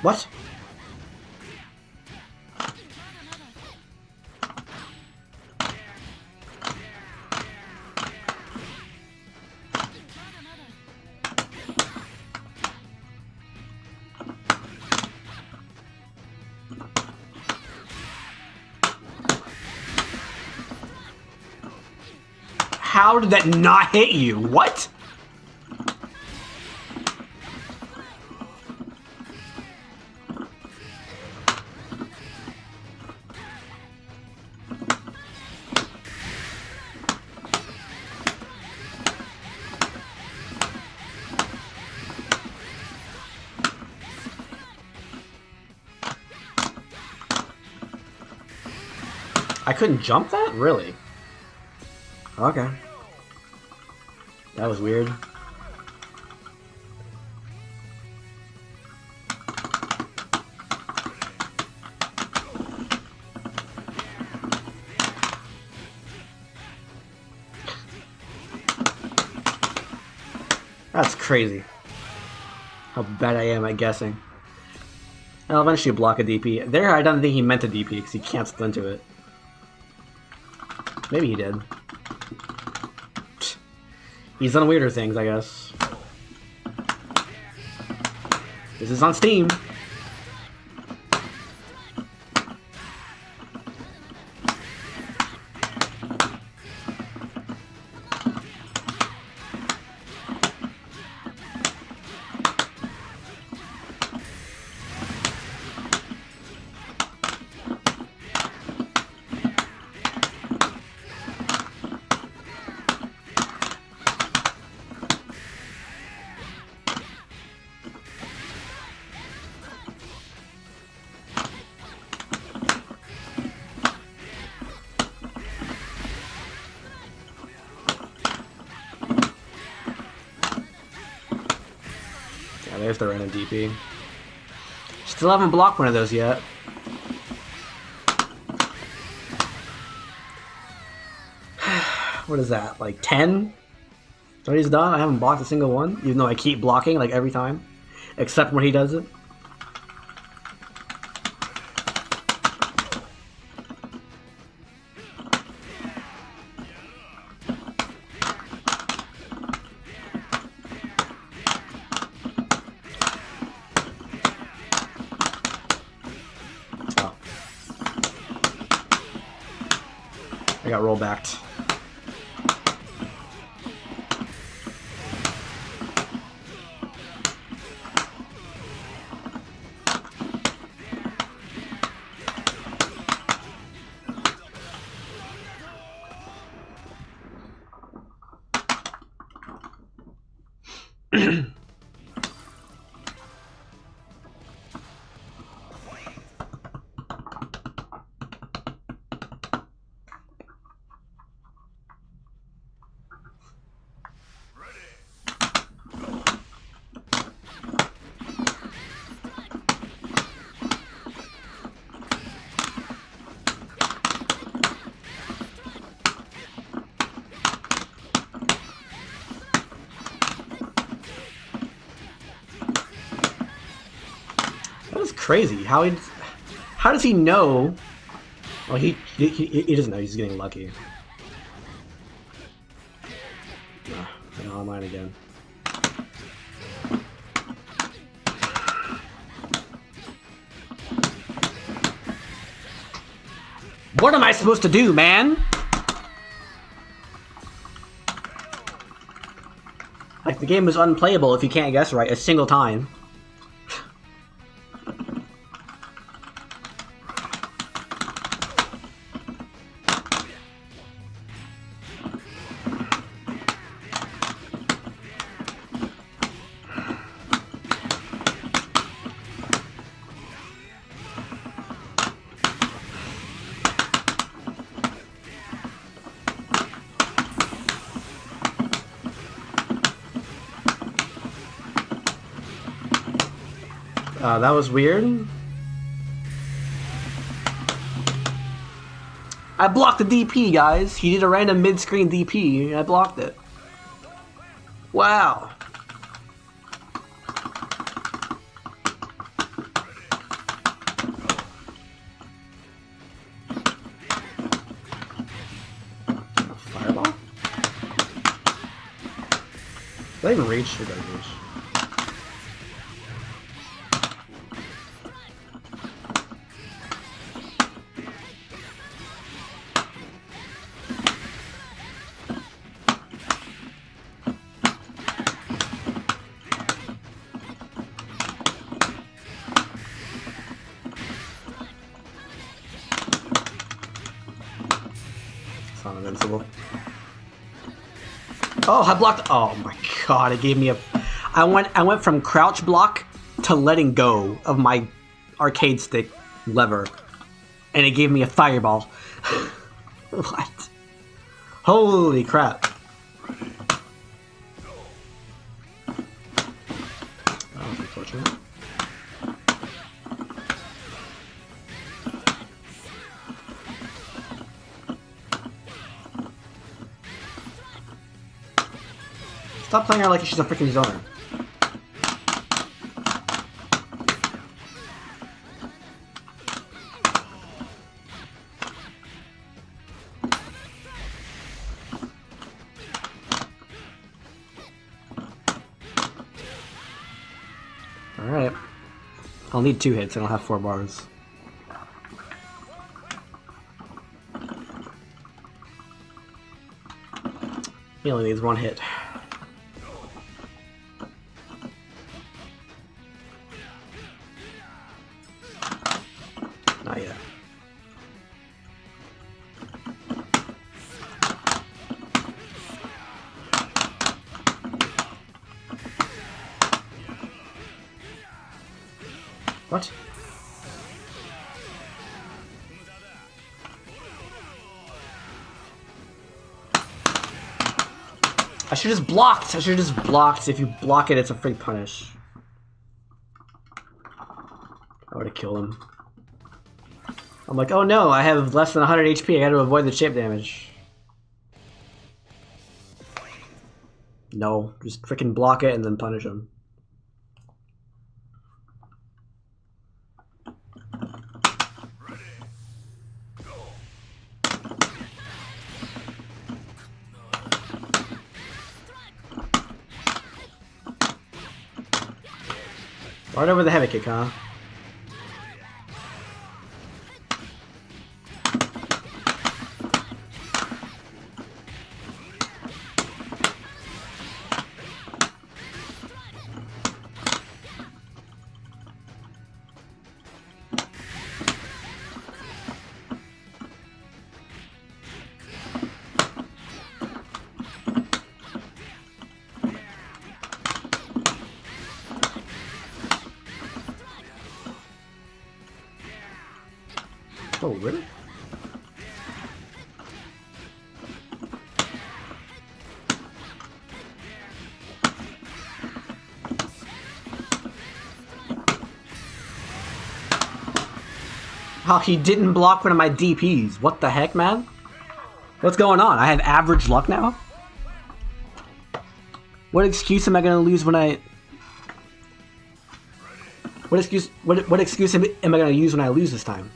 What? How did that not hit you? What? I couldn't jump that? Really? Okay. That was weird. That's crazy. How bad I am at guessing. I'll eventually block a DP. There, I don't think he meant a DP because he can't split into it. Maybe he did. He's done weirder things, I guess. This is on Steam. There's the random DP. Still haven't blocked one of those yet. What is that? Like 10? So he's done? I haven't blocked a single one, even though I keep blocking like every time. Except when he does it. I got rollbacked. Crazy. How does he know? Well, he doesn't know. He's getting lucky. I'm online again. What am I supposed to do, man? Like, the game is unplayable if you can't guess right a single time. That was weird. I blocked the DP, guys. He did a random mid-screen DP, and I blocked it. Wow. Fireball? Did I even reach? Did I reach? Invincible. Oh, I blocked. Oh my god! It gave me a. I went from crouch block to letting go of my arcade stick lever, and it gave me a fireball. What? Holy crap! That was unfortunate. Stop playing her like she's a freaking zoner. Alright. I'll need 2 hits and I'll have 4 bars. He only needs 1 hit. Not yet. What? I should just blocked. I should just blocked. If you block it, it's a free punish. Or to kill him. I'm like, oh no, I have less than 100 HP, I gotta avoid the chip damage. No, just freaking block it and then punish him. Right over the heavy kick, huh? Oh, really? Oh, he didn't block one of my DPs. What the heck, man? What's going on? I have average luck now? What excuse am I gonna lose when I... What excuse am I gonna use when I lose this time?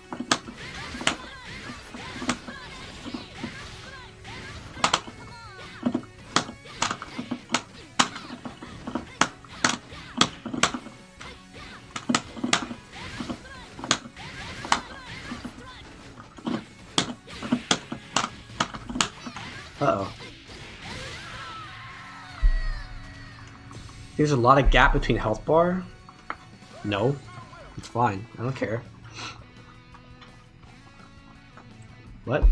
Uh-oh. There's a lot of gap between health bar? No. It's fine. I don't care. What?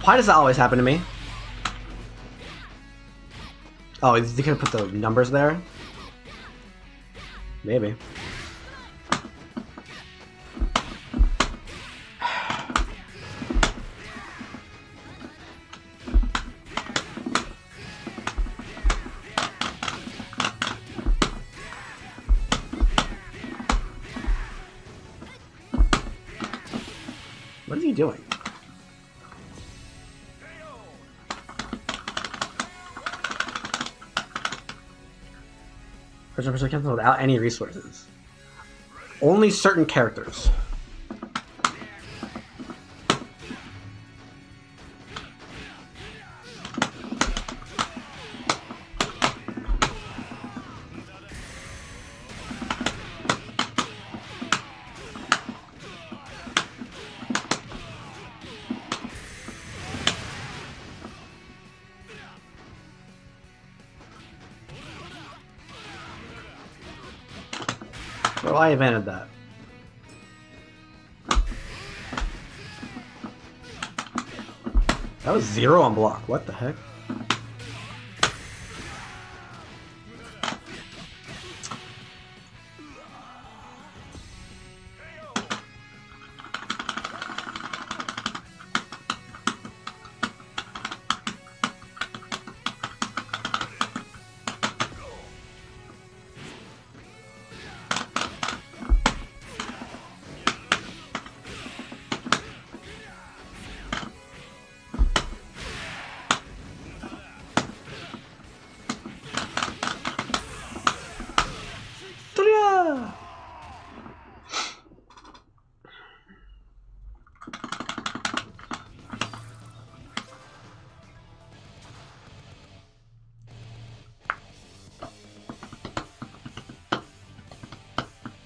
Why does that always happen to me? Oh, is he gonna put the numbers there? Maybe. What is he doing? Person cancel without any resources. Only certain characters. Well, I invented that. That was 0 on block. What the heck?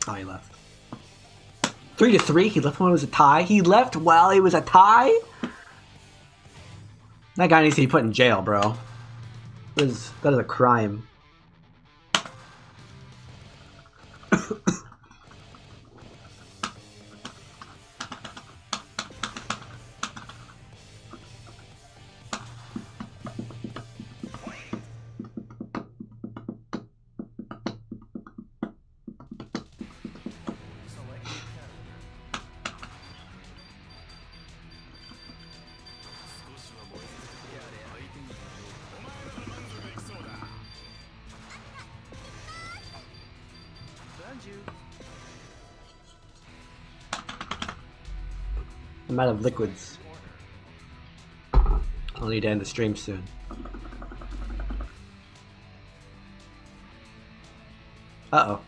Oh, he left. 3-3. He left when it was a tie. He left while it was a tie? That guy needs to be put in jail, bro. That is a crime. I'm out of liquids. I'll need to end the stream soon. Uh-oh.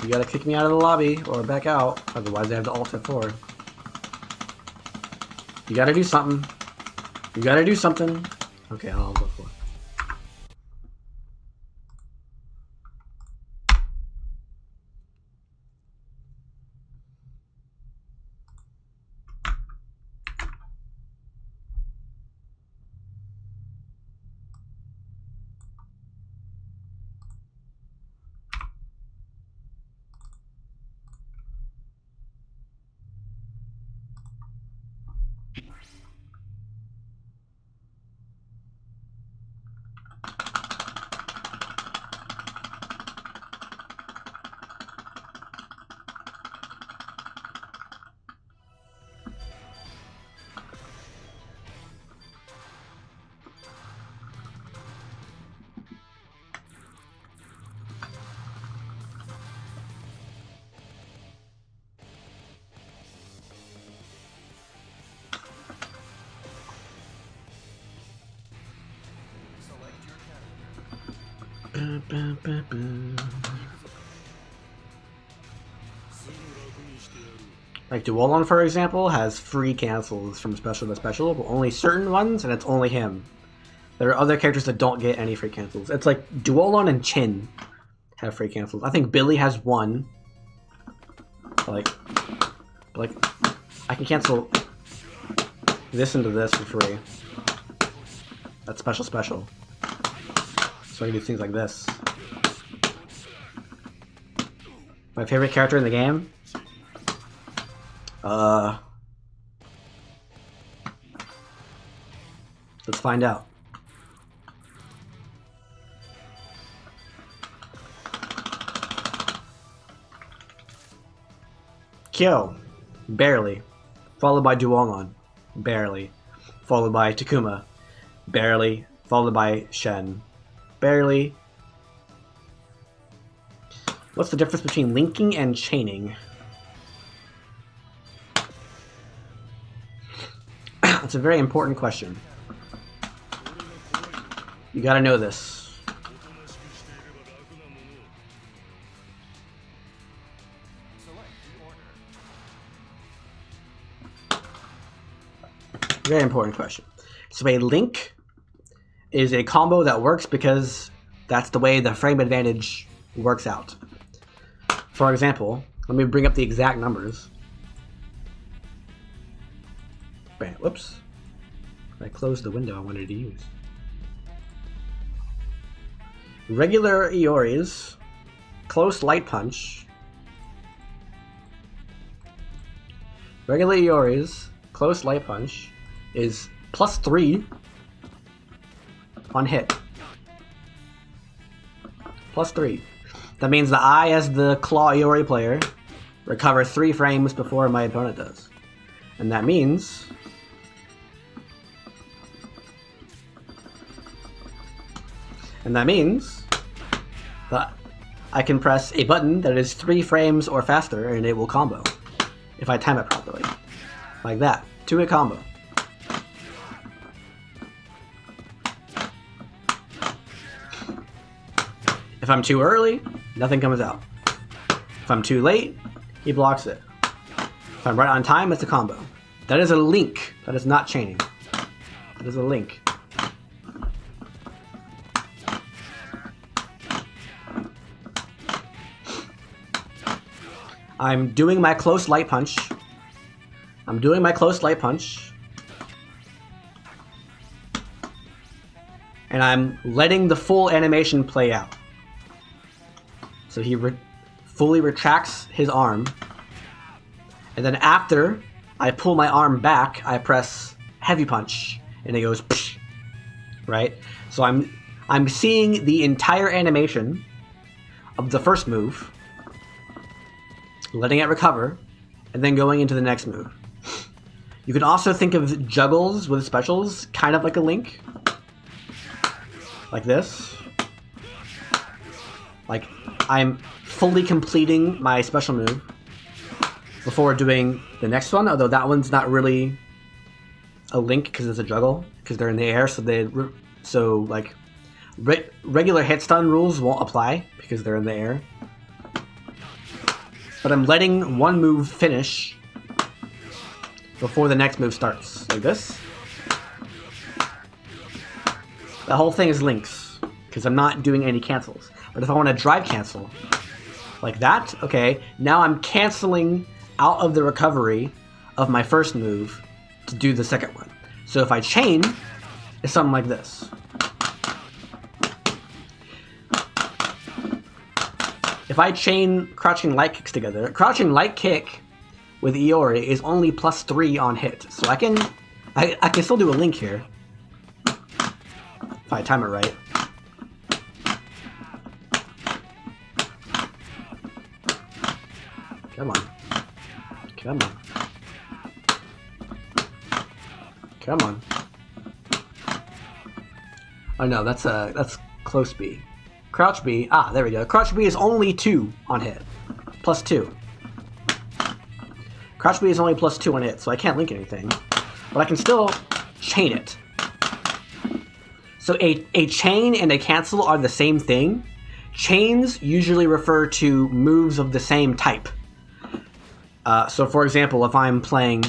You gotta kick me out of the lobby or back out, otherwise I have to alt F4. You gotta do something. You gotta do something. Okay, I'll go for it. Like Duolon, for example, has free cancels from special to special, but only certain ones, and it's only him. There are other characters that don't get any free cancels. It's like Duolon and Chin have free cancels. I think Billy has one. Like I can cancel this into this for free. That's special. So I can do things like this. My favorite character in the game? Let's find out. Kyo, barely. Followed by Duolon, barely. Followed by Takuma, barely. Followed by Shen, barely. What's the difference between linking and chaining? That's a very important question. You gotta know this. Very important question. So a link is a combo that works because that's the way the frame advantage works out. For example, let me bring up the exact numbers. Bam, whoops. I closed the window I wanted to use. Regular Iori's close light punch. Regular Iori's close light punch is +3 on hit. +3. That means that I, as the Claw Iori player, recover 3 frames before my opponent does. And that means that I can press a button that is 3 frames or faster and it will combo. If I time it properly. Like that. 2-hit combo. If I'm too early, nothing comes out. If I'm too late, he blocks it. If I'm right on time, it's a combo. That is a link. That is not chaining. That is a link. I'm doing my close light punch. And I'm letting the full animation play out. So he fully retracts his arm. And then after I pull my arm back, I press heavy punch. And it goes psh, right? So I'm seeing the entire animation of the first move, letting it recover, and then going into the next move. You can also think of juggles with specials kind of like a link. Like this. Like, I'm fully completing my special move before doing the next one, although that one's not really a link because it's a juggle, because they're in the air, so like regular hit stun rules won't apply because they're in the air. But I'm letting one move finish before the next move starts, like this. The whole thing is links, because I'm not doing any cancels. But if I want to drive cancel, like that, okay, now I'm canceling out of the recovery of my first move to do the second one. So if I chain, it's something like this. If I chain crouching light kicks together, crouching light kick with Iori is only +3 on hit. So I can still do a link here. If I time it right. Come on. Come on. Come on. Oh no, that's close B. Crouch B. Ah, there we go. Crouch B is only 2 on hit. +2. Crouch B is only +2 on hit, so I can't link anything. But I can still chain it. So a chain and a cancel are the same thing. Chains usually refer to moves of the same type. So for example, if I'm playing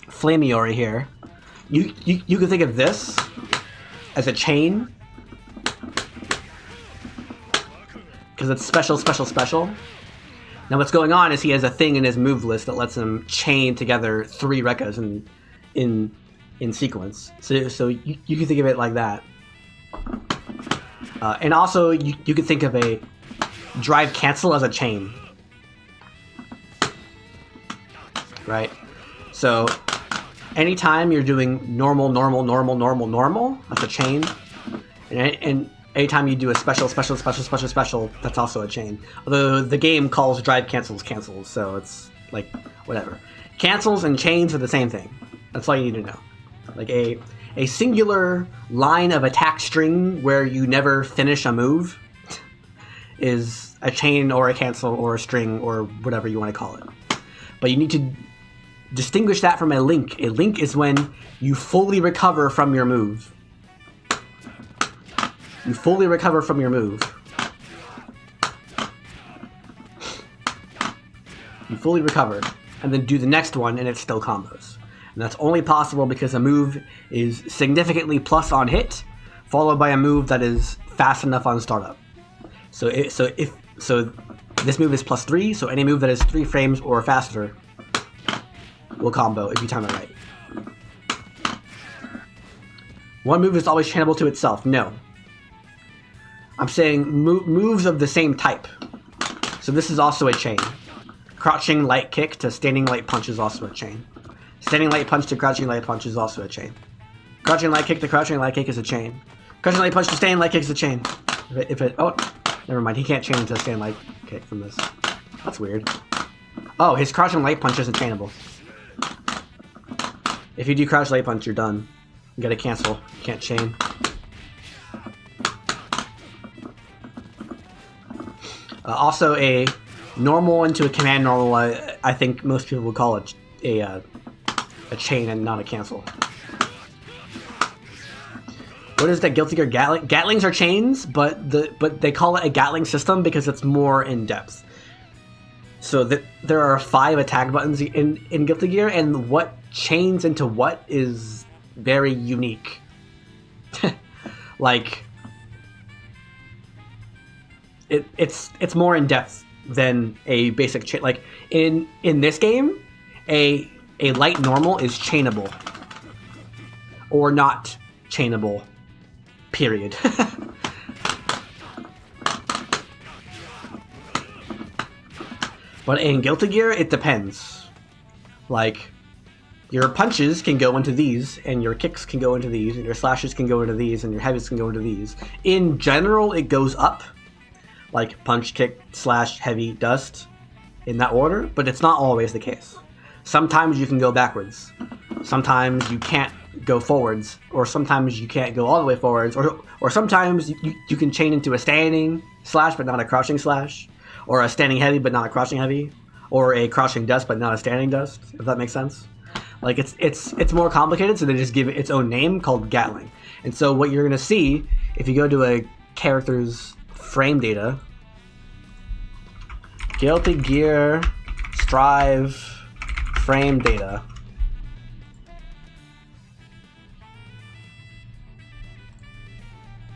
Flameori here, you can think of this as a chain, because it's special, special, special. Now what's going on is he has a thing in his move list that lets him chain together 3 Rekkas in sequence. So you can think of it like that. And also you could think of a drive cancel as a chain. Right? So anytime you're doing normal, normal, normal, normal, normal, that's a chain. And anytime you do a special, special, special, special, special, that's also a chain. Although the game calls drive cancels cancels, so it's like, whatever. Cancels and chains are the same thing. That's all you need to know. Like a singular line of attack string where you never finish a move is a chain or a cancel or a string or whatever you want to call it. But you need to distinguish that from a link. A link is when you fully recover from your move. You fully recover from your move. You fully recover, and then do the next one, and it still combos. And that's only possible because a move is significantly plus on hit, followed by a move that is fast enough on startup. So this move is +3, so any move that is 3 frames or faster will combo if you time it right. One move is always chainable to itself. No. I'm saying moves of the same type. So this is also a chain. Crouching light kick to standing light punch is also a chain. Standing light punch to crouching light punch is also a chain. Crouching light kick to crouching light kick is a chain. Crouching light punch to standing light kick is a chain. Oh, never mind. He can't chain to standing light kick from this. That's weird. Oh, his crouching light punch isn't chainable. If you do crouch light punch, you're done. You gotta cancel. You can't chain. Also, a normal into a command normal, I think most people would call it a chain and not a cancel. What is that Guilty Gear Gatling? Gatlings are chains, but they call it a Gatling system because it's more in depth. So there are 5 attack buttons in Guilty Gear, and what chains into what is very unique. Like, it's more in depth than a basic chain. Like in this game, a light normal is chainable or not chainable. Period. But in Guilty Gear, it depends. Like, your punches can go into these, and your kicks can go into these, and your slashes can go into these, and your heavies can go into these. In general, it goes up. Like punch, kick, slash, heavy, dust, in that order, but it's not always the case. Sometimes you can go backwards. Sometimes you can't go forwards, or sometimes you can't go all the way forwards, or sometimes you can chain into a standing slash but not a crouching slash, or a standing heavy but not a crouching heavy, or a crouching dust but not a standing dust, if that makes sense. Like it's more complicated, so they just give it its own name called Gatling. And so what you're gonna see if you go to a character's frame data, Guilty Gear Strive frame data.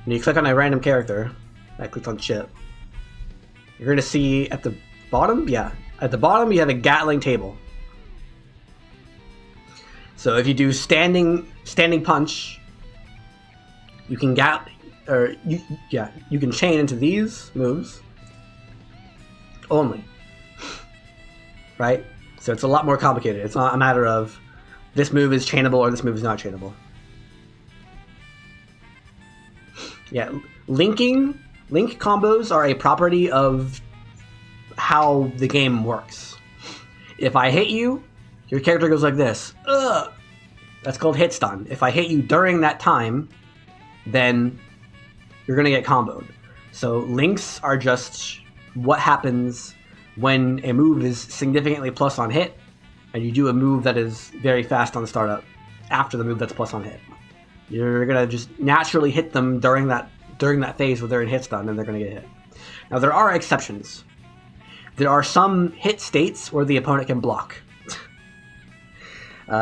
And you click on a random character. I clicked on Chip. You're going to see at the bottom, at the bottom you have a Gatling table. So if you do standing punch, you can you can chain into these moves only. Right? So it's a lot more complicated. It's not a matter of this move is chainable or this move is not chainable. Yeah, link combos are a property of how the game works. If I hit you, your character goes like this. Ugh! That's called hit stun. If I hit you during that time, then you're gonna get comboed. So links are just what happens when a move is significantly plus on hit, and you do a move that is very fast on the startup after the move that's plus on hit. You're gonna just naturally hit them during that phase where they're in hit stun, and they're gonna get hit. Now there are exceptions. There are some hit states where the opponent can block.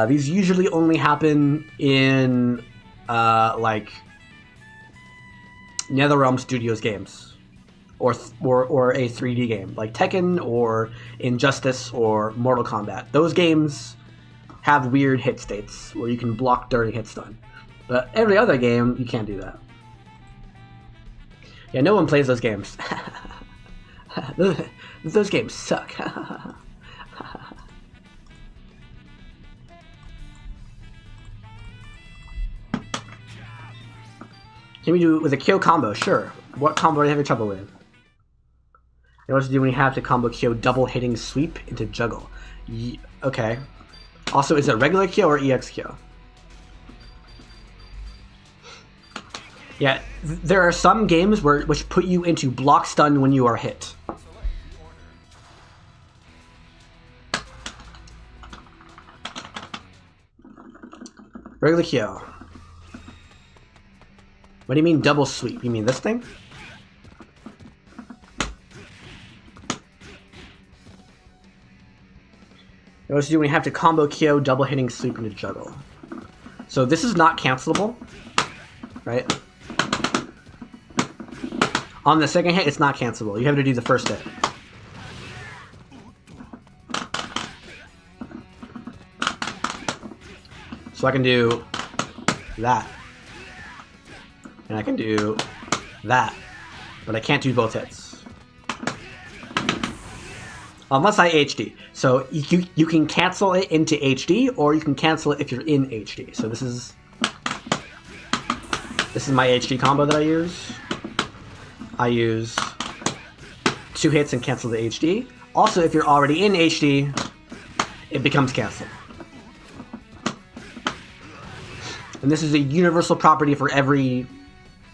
These usually only happen in like NetherRealm Studios games, or a 3D game like Tekken or Injustice or Mortal Kombat. Those games have weird hit states where you can block during hit stun. But every other game, you can't do that. Yeah, no one plays those games. Those games suck. Can we do it with a KO combo? Sure. What combo are you having trouble with? You know what to do when you have to combo KO double hitting sweep into juggle. Okay. Also, is it regular KO or EX KO? Yeah, there are some games which put you into block stun when you are hit. Regular KO. What do you mean double sweep? You mean this thing? What to do when you have to combo KO double hitting sweep into juggle. So this is not cancelable, right? On the second hit, it's not cancelable. You have to do the first hit. So I can do that. And I can do that. But I can't do both hits. Unless I HD. So you can cancel it into HD, or you can cancel it if you're in HD. So this is my HD combo that I use. I use 2 hits and cancel the HD. Also, if you're already in HD, it becomes canceled. And this is a universal property for every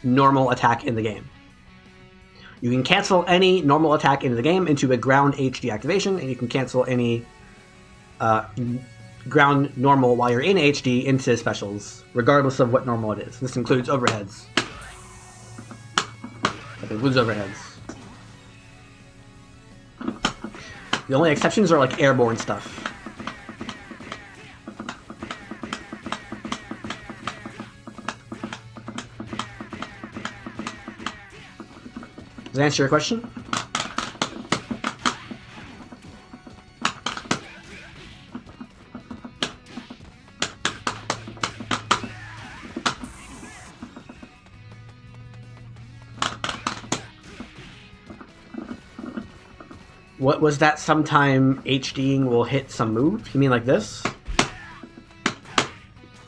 normal attack in the game. You can cancel any normal attack in the game into a ground HD activation, and you can cancel any ground normal while you're in HD into specials, regardless of what normal it is. This includes overheads. That includes overheads. The only exceptions are like airborne stuff. Does that answer your question? What was that? Sometime HDing will hit some move? You mean like this? I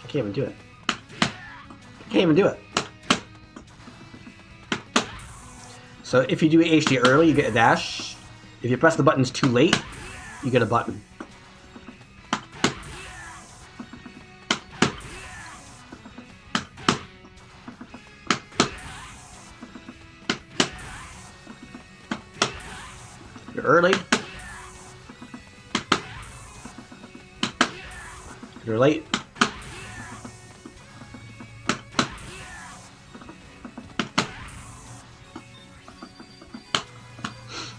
can't even do it. I can't even do it. So if you do HD early, you get a dash. If you press the buttons too late, you get a button. You're early. You're late.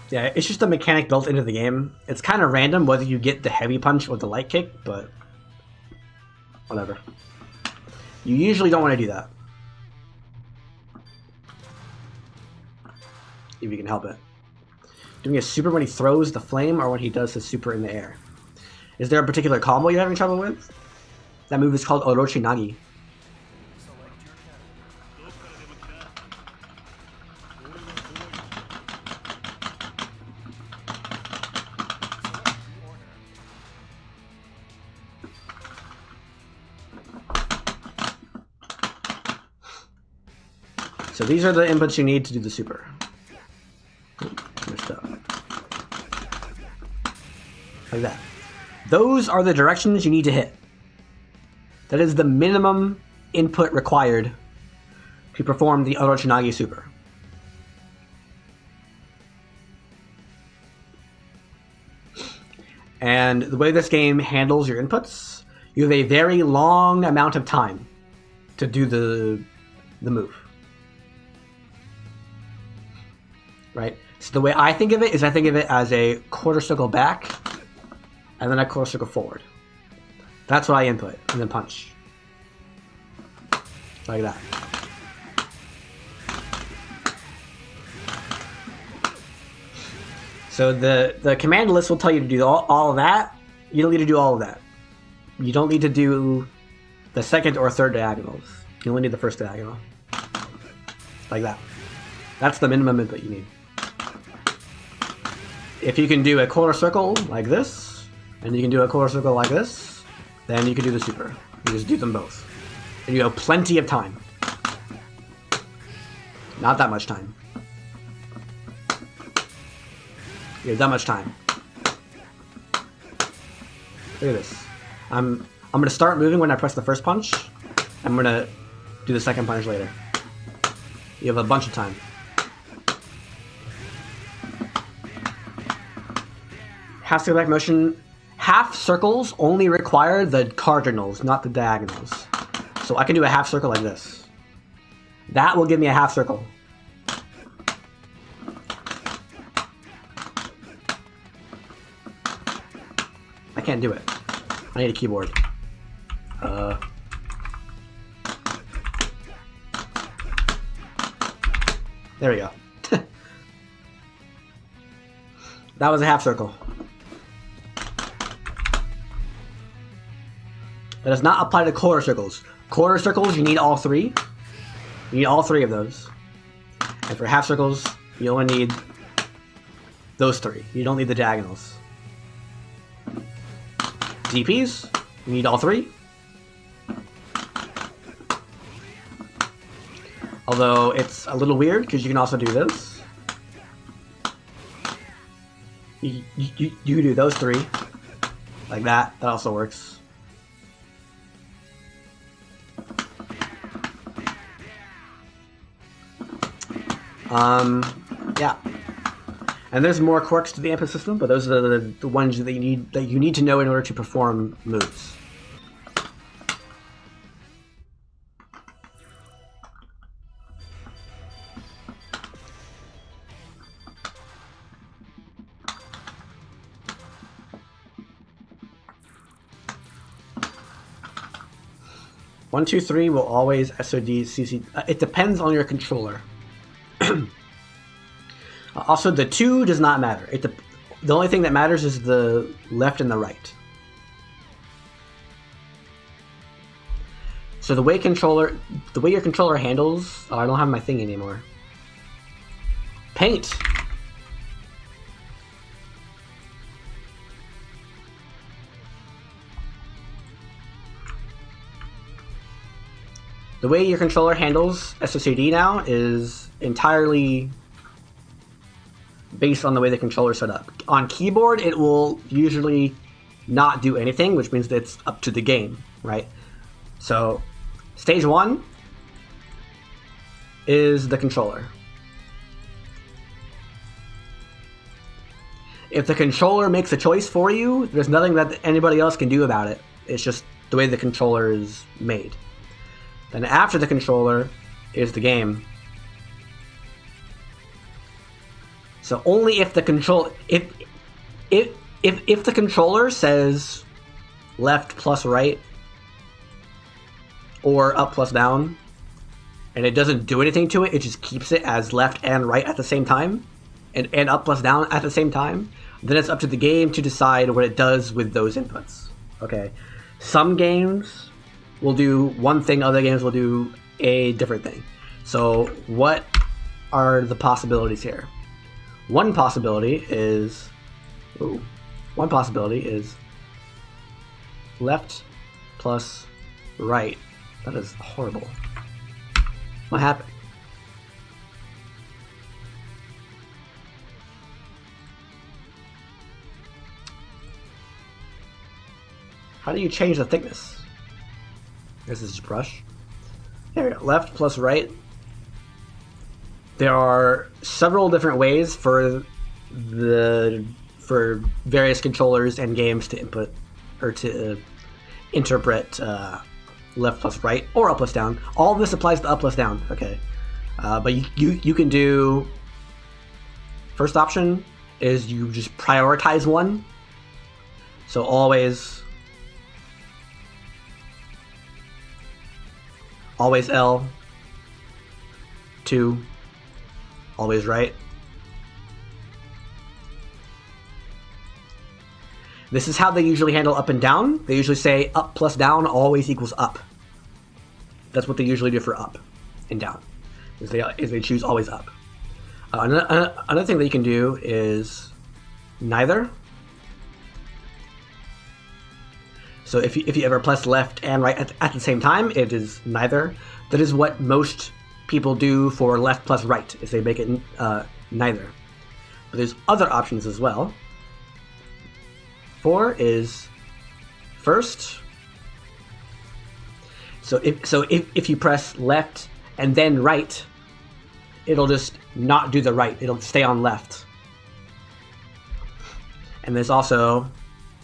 Yeah, it's just a mechanic built into the game. It's kind of random whether you get the heavy punch or the light kick, but whatever. You usually don't want to do that. If you can help it. Doing a super when he throws the flame or when he does the super in the air. Is there a particular combo you're having trouble with? That move is called Orochi Nagi. So these are the inputs you need to do the super. Like that. Those are the directions you need to hit. That is the minimum input required to perform the Orochinagi super. And the way this game handles your inputs, you have a very long amount of time to do the move. Right? So the way I think of it is I think of it as a quarter circle back and then a quarter circle forward. That's what I input, and then punch. Like that. So the command list will tell you to do all of that. You don't need to do all of that. You don't need to do the second or third diagonals. You only need the first diagonal. Like that. That's the minimum input you need. If you can do a quarter circle like this, and you can do a quarter circle like this, then you can do the super. You just do them both. And you have plenty of time. Not that much time. You have that much time. Look at this. I'm gonna start moving when I press the first punch. I'm gonna do the second punch later. You have a bunch of time. Half circle back motion. Half circles only require the cardinals, not the diagonals. So I can do a half circle like this. That will give me a half circle. I can't do it. I need a keyboard. There we go. That was a half circle. That does not apply to quarter circles. Quarter circles, you need all three. You need all three of those. And for half circles, you only need those three. You don't need the diagonals. DPs, you need all three. Although it's a little weird because you can also do this. You do those three. Like that. That also works. Yeah. And there's more quirks to the input system, but those are the ones that you need to know in order to perform moves. One, two, three will always SOD CC. It depends on your controller. Also, the 2 does not matter. The only thing that matters is the left and the right. So the way your controller handles. Oh, I don't have my thing anymore. Paint. The way your controller handles SOCD now is entirely based on the way the controller is set up. On keyboard, it will usually not do anything, which means that it's up to the game, right? So, stage 1 is the controller. If the controller makes a choice for you, there's nothing that anybody else can do about it. It's just the way the controller is made. Then after the controller is the game. So only if the if the controller says left plus right or up plus down, and it doesn't do anything to it, it just keeps it as left and right at the same time, and up plus down at the same time, then it's up to the game to decide what it does with those inputs. Okay, some games will do one thing, other games will do a different thing. So what are the possibilities here? One possibility is left plus right. That is horrible. What happened? How do you change the thickness? This is brush. There we go. Left plus right. There are several different ways for various controllers and games to input or to interpret left plus right or up plus down. All of this applies to up plus down. Okay, but you can do. First option is you just prioritize one. So always L, 2, always right. This is how they usually handle up and down. They usually say up plus down always equals up. That's what they usually do for up and down, is they choose always up. Another thing that you can do is neither. So if you ever press left and right at the same time, it is neither. That is what most people do for left plus right, is they make it neither. But there's other options as well. 4 is first. So if you press left and then right, it'll just not do the right. It'll stay on left. And there's also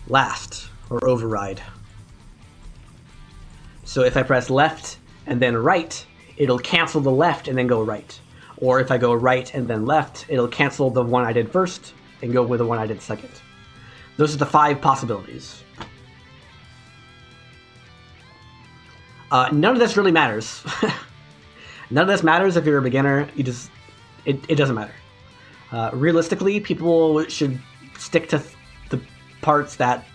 last or override. So if I press left and then right, it'll cancel the left and then go right. Or if I go right and then left, it'll cancel the one I did first and go with the one I did second. Those are the 5 possibilities. None of this really matters. None of this matters if you're a beginner. It doesn't matter. Realistically, people should stick to the parts that,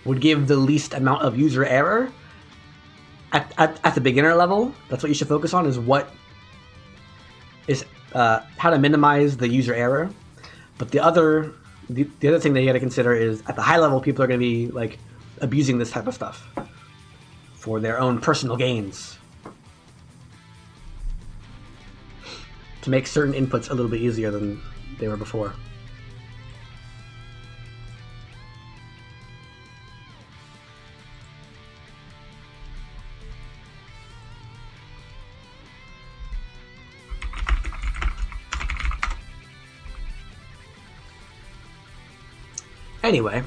would give the least amount of user error at the beginner level. That's what you should focus on, is how to minimize the user error. But the other thing that you got to consider is, at the high level, people are going to be like abusing this type of stuff for their own personal gains, to make certain inputs a little bit easier than they were before. Anyway,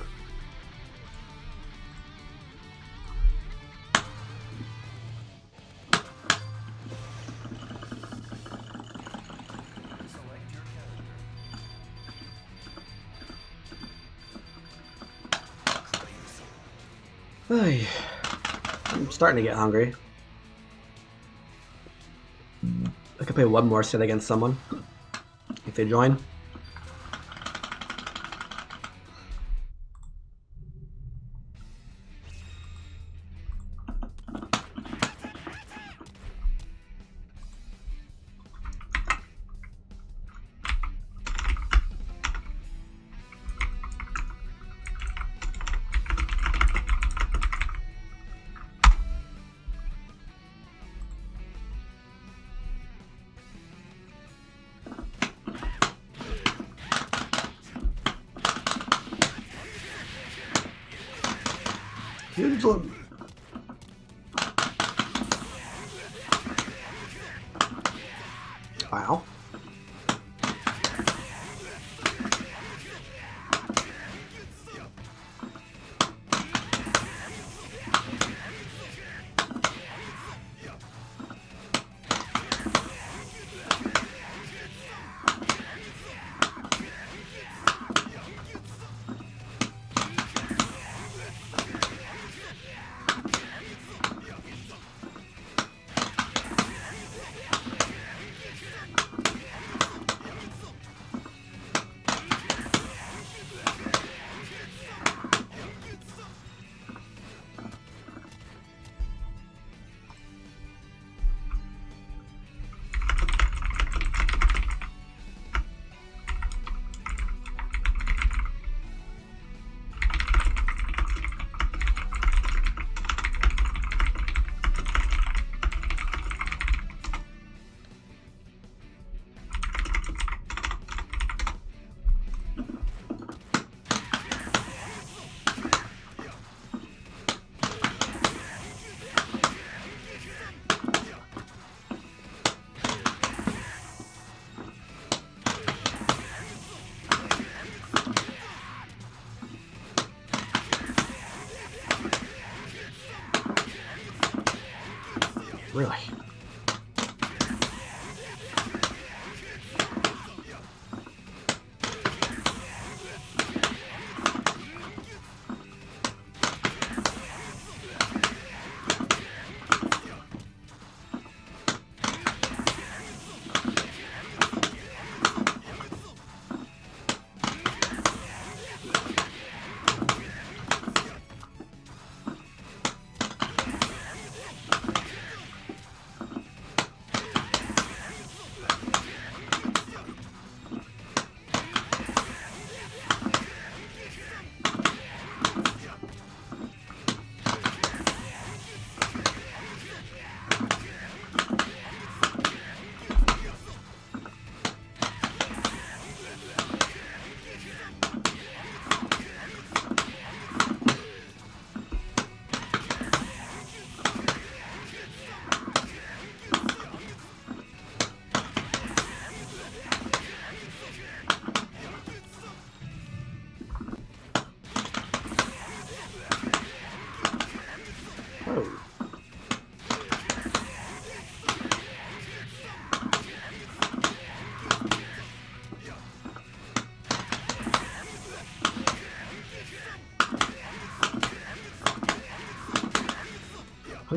I'm starting to get hungry. I could play one more set against someone if they join. Huge one. Wow.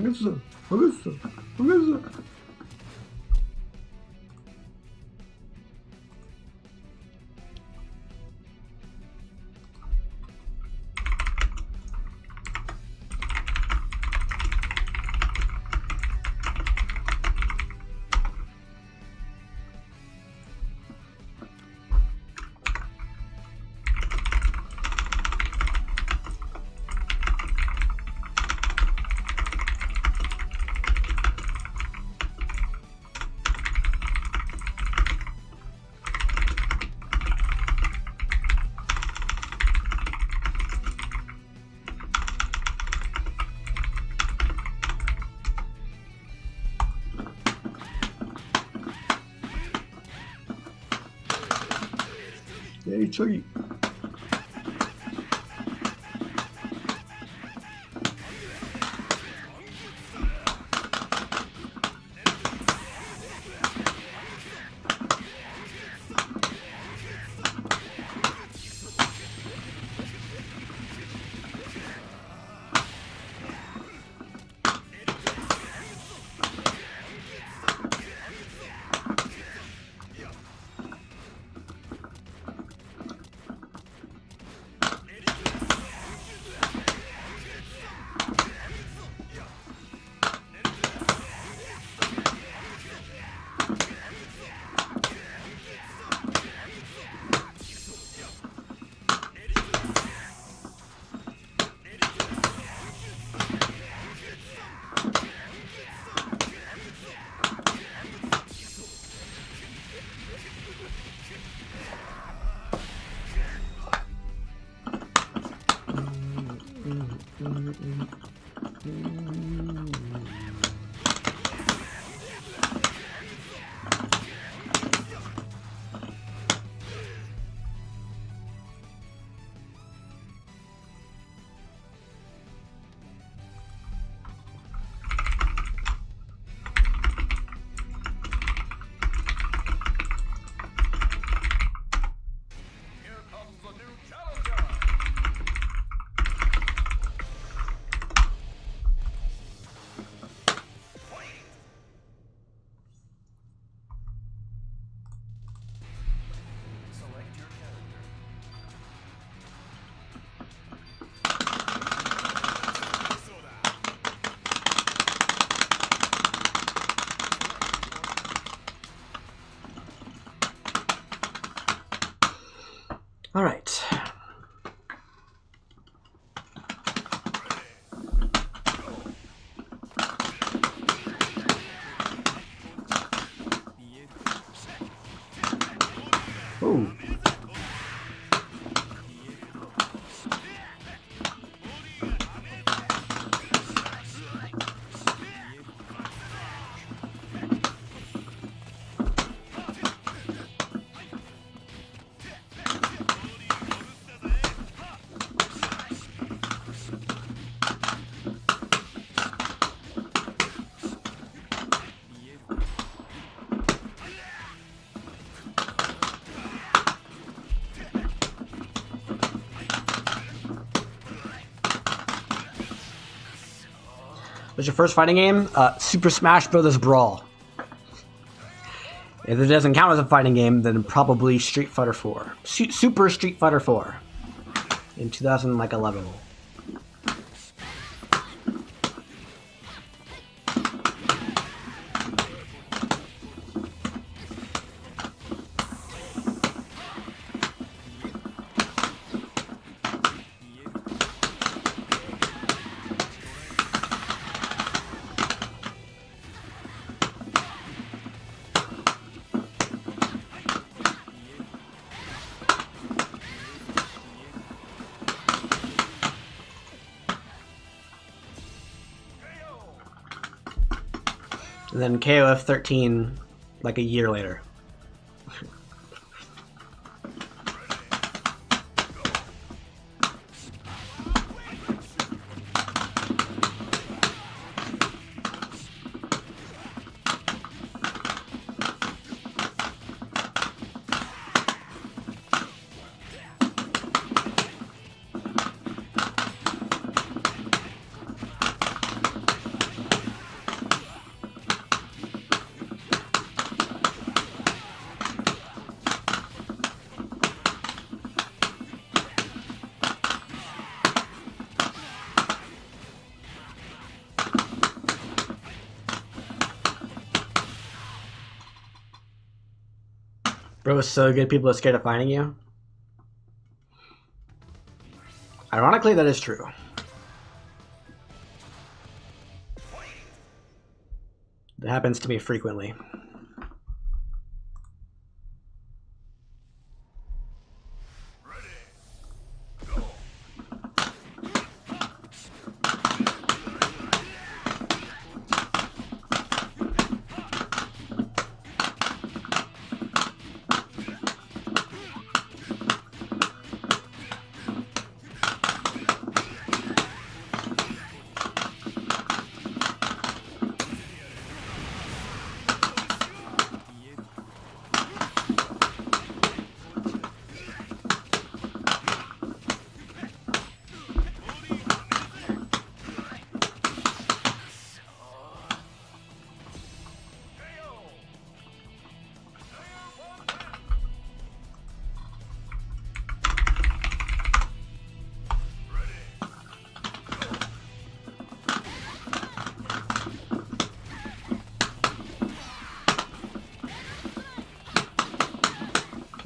알겠어. 알겠어. 알겠어. Hey, 저기. All right. Oh. What's your first fighting game? Super Smash Bros. Brawl. If it doesn't count as a fighting game, then probably Street Fighter 4. Super Street Fighter 4 in 2011. And then KoF XIII like a year later. Bro is so good, people are scared of finding you. Ironically, that is true. That happens to me frequently.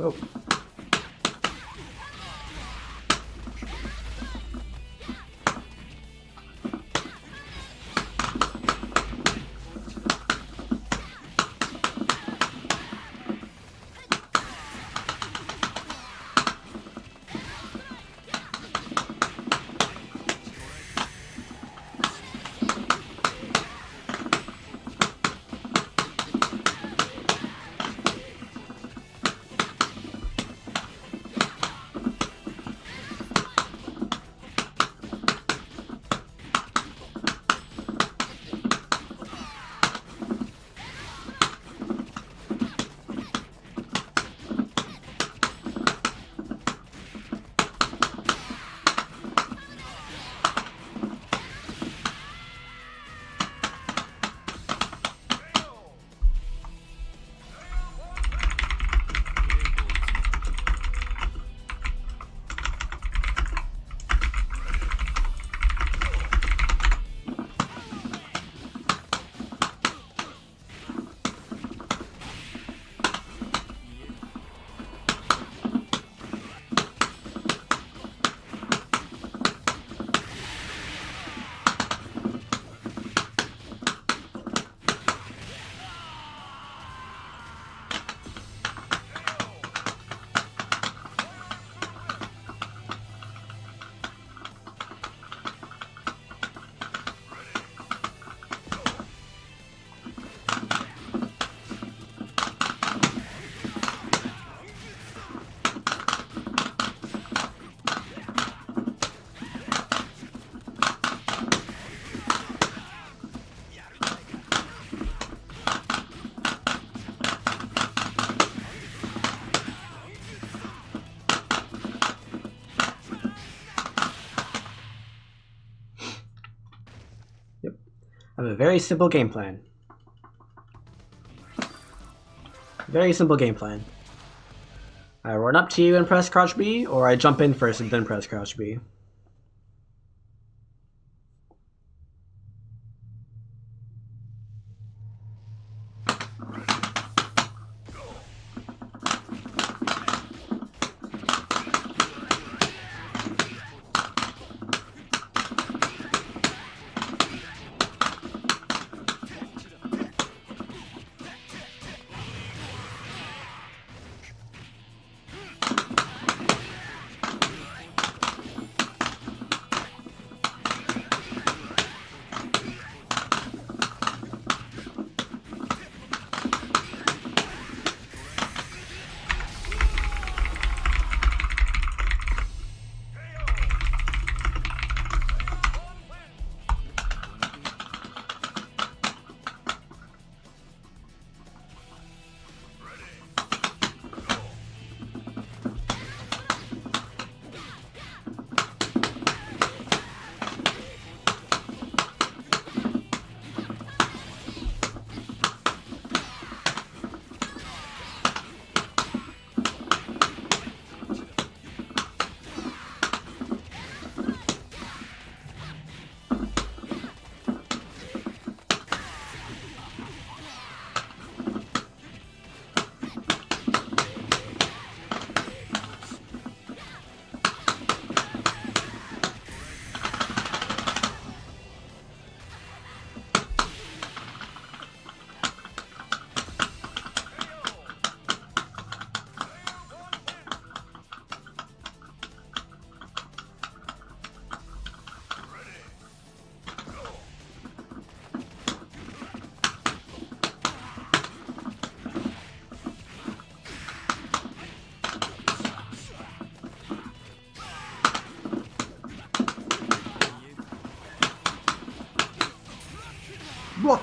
Oh. I have a very simple game plan. Very simple game plan. I run up to you and press crouch B, or I jump in first and then press crouch B.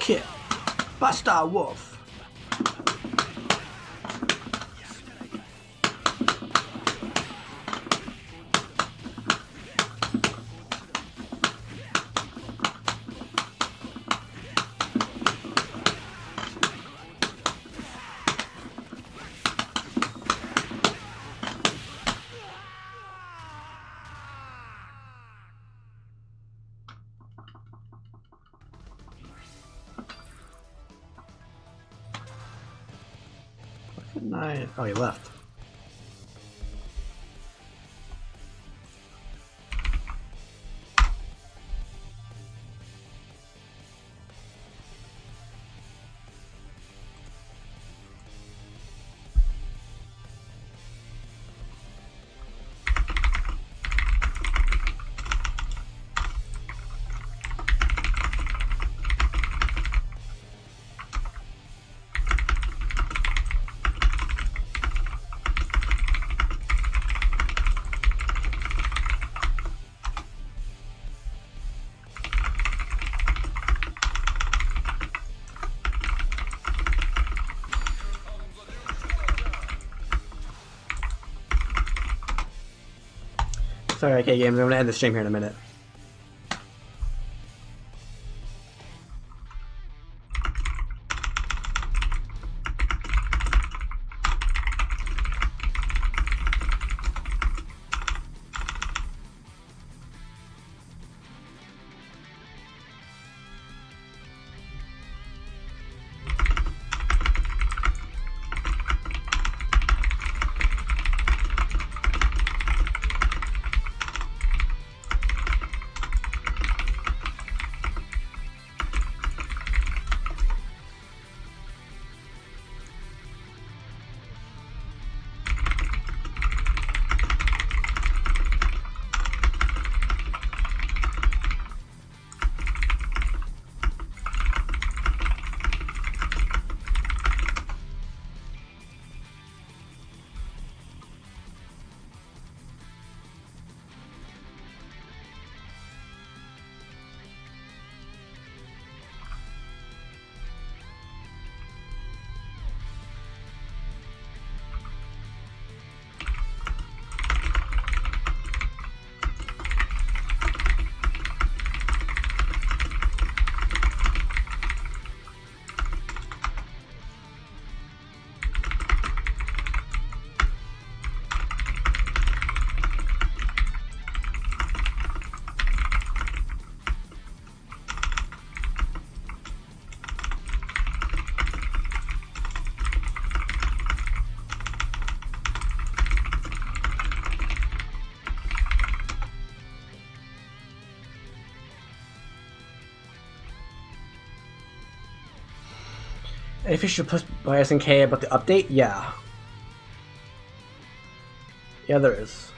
kick. Basta wolf. Oh, he left. Sorry, okay, games. I'm gonna end the stream here in a minute. If you should push by SNK about the update, yeah. Yeah, there is.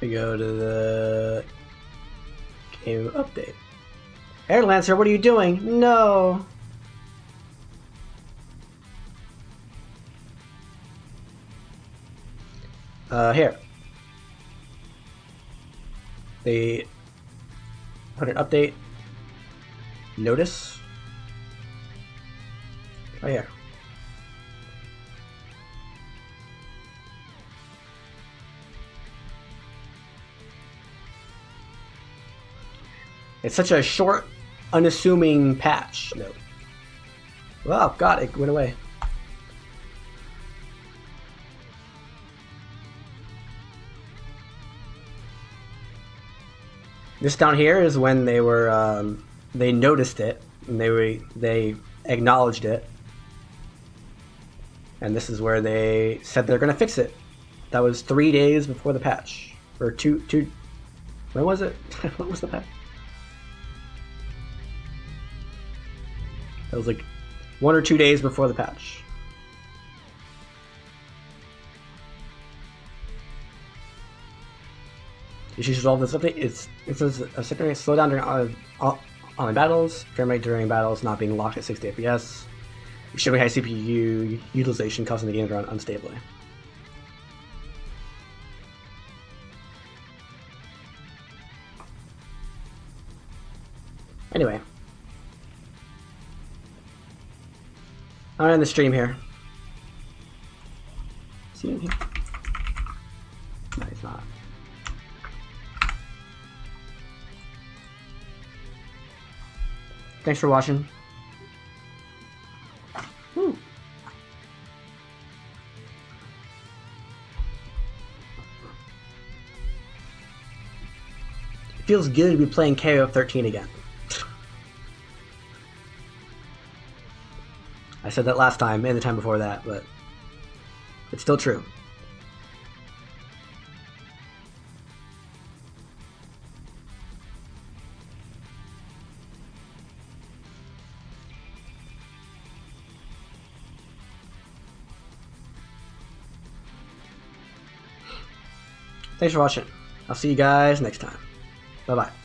We go to the game update. Air Lancer, what are you doing? No. Here. They put an update. Notice. Right here. It's such a short, unassuming patch. No. Wow, God, it went away. This down here is when they were, they noticed it, and they acknowledged it. And this is where they said they're gonna fix it. That was 3 days before the patch. Or two, when was it? What was the patch? That was like 1 or 2 days before the patch. You should resolve this update. It says a secondary slowdown during online battles, frame rate during battles not being locked at 60 FPS, extremely high CPU utilization causing the game to run unstably. Anyway. I'm gonna end the stream here. See him here? No, he's not. Thanks for watching. Woo. It feels good to be playing KoF XIII again. I said that last time and the time before that, but it's still true. Thanks for watching. I'll see you guys next time. Bye-bye.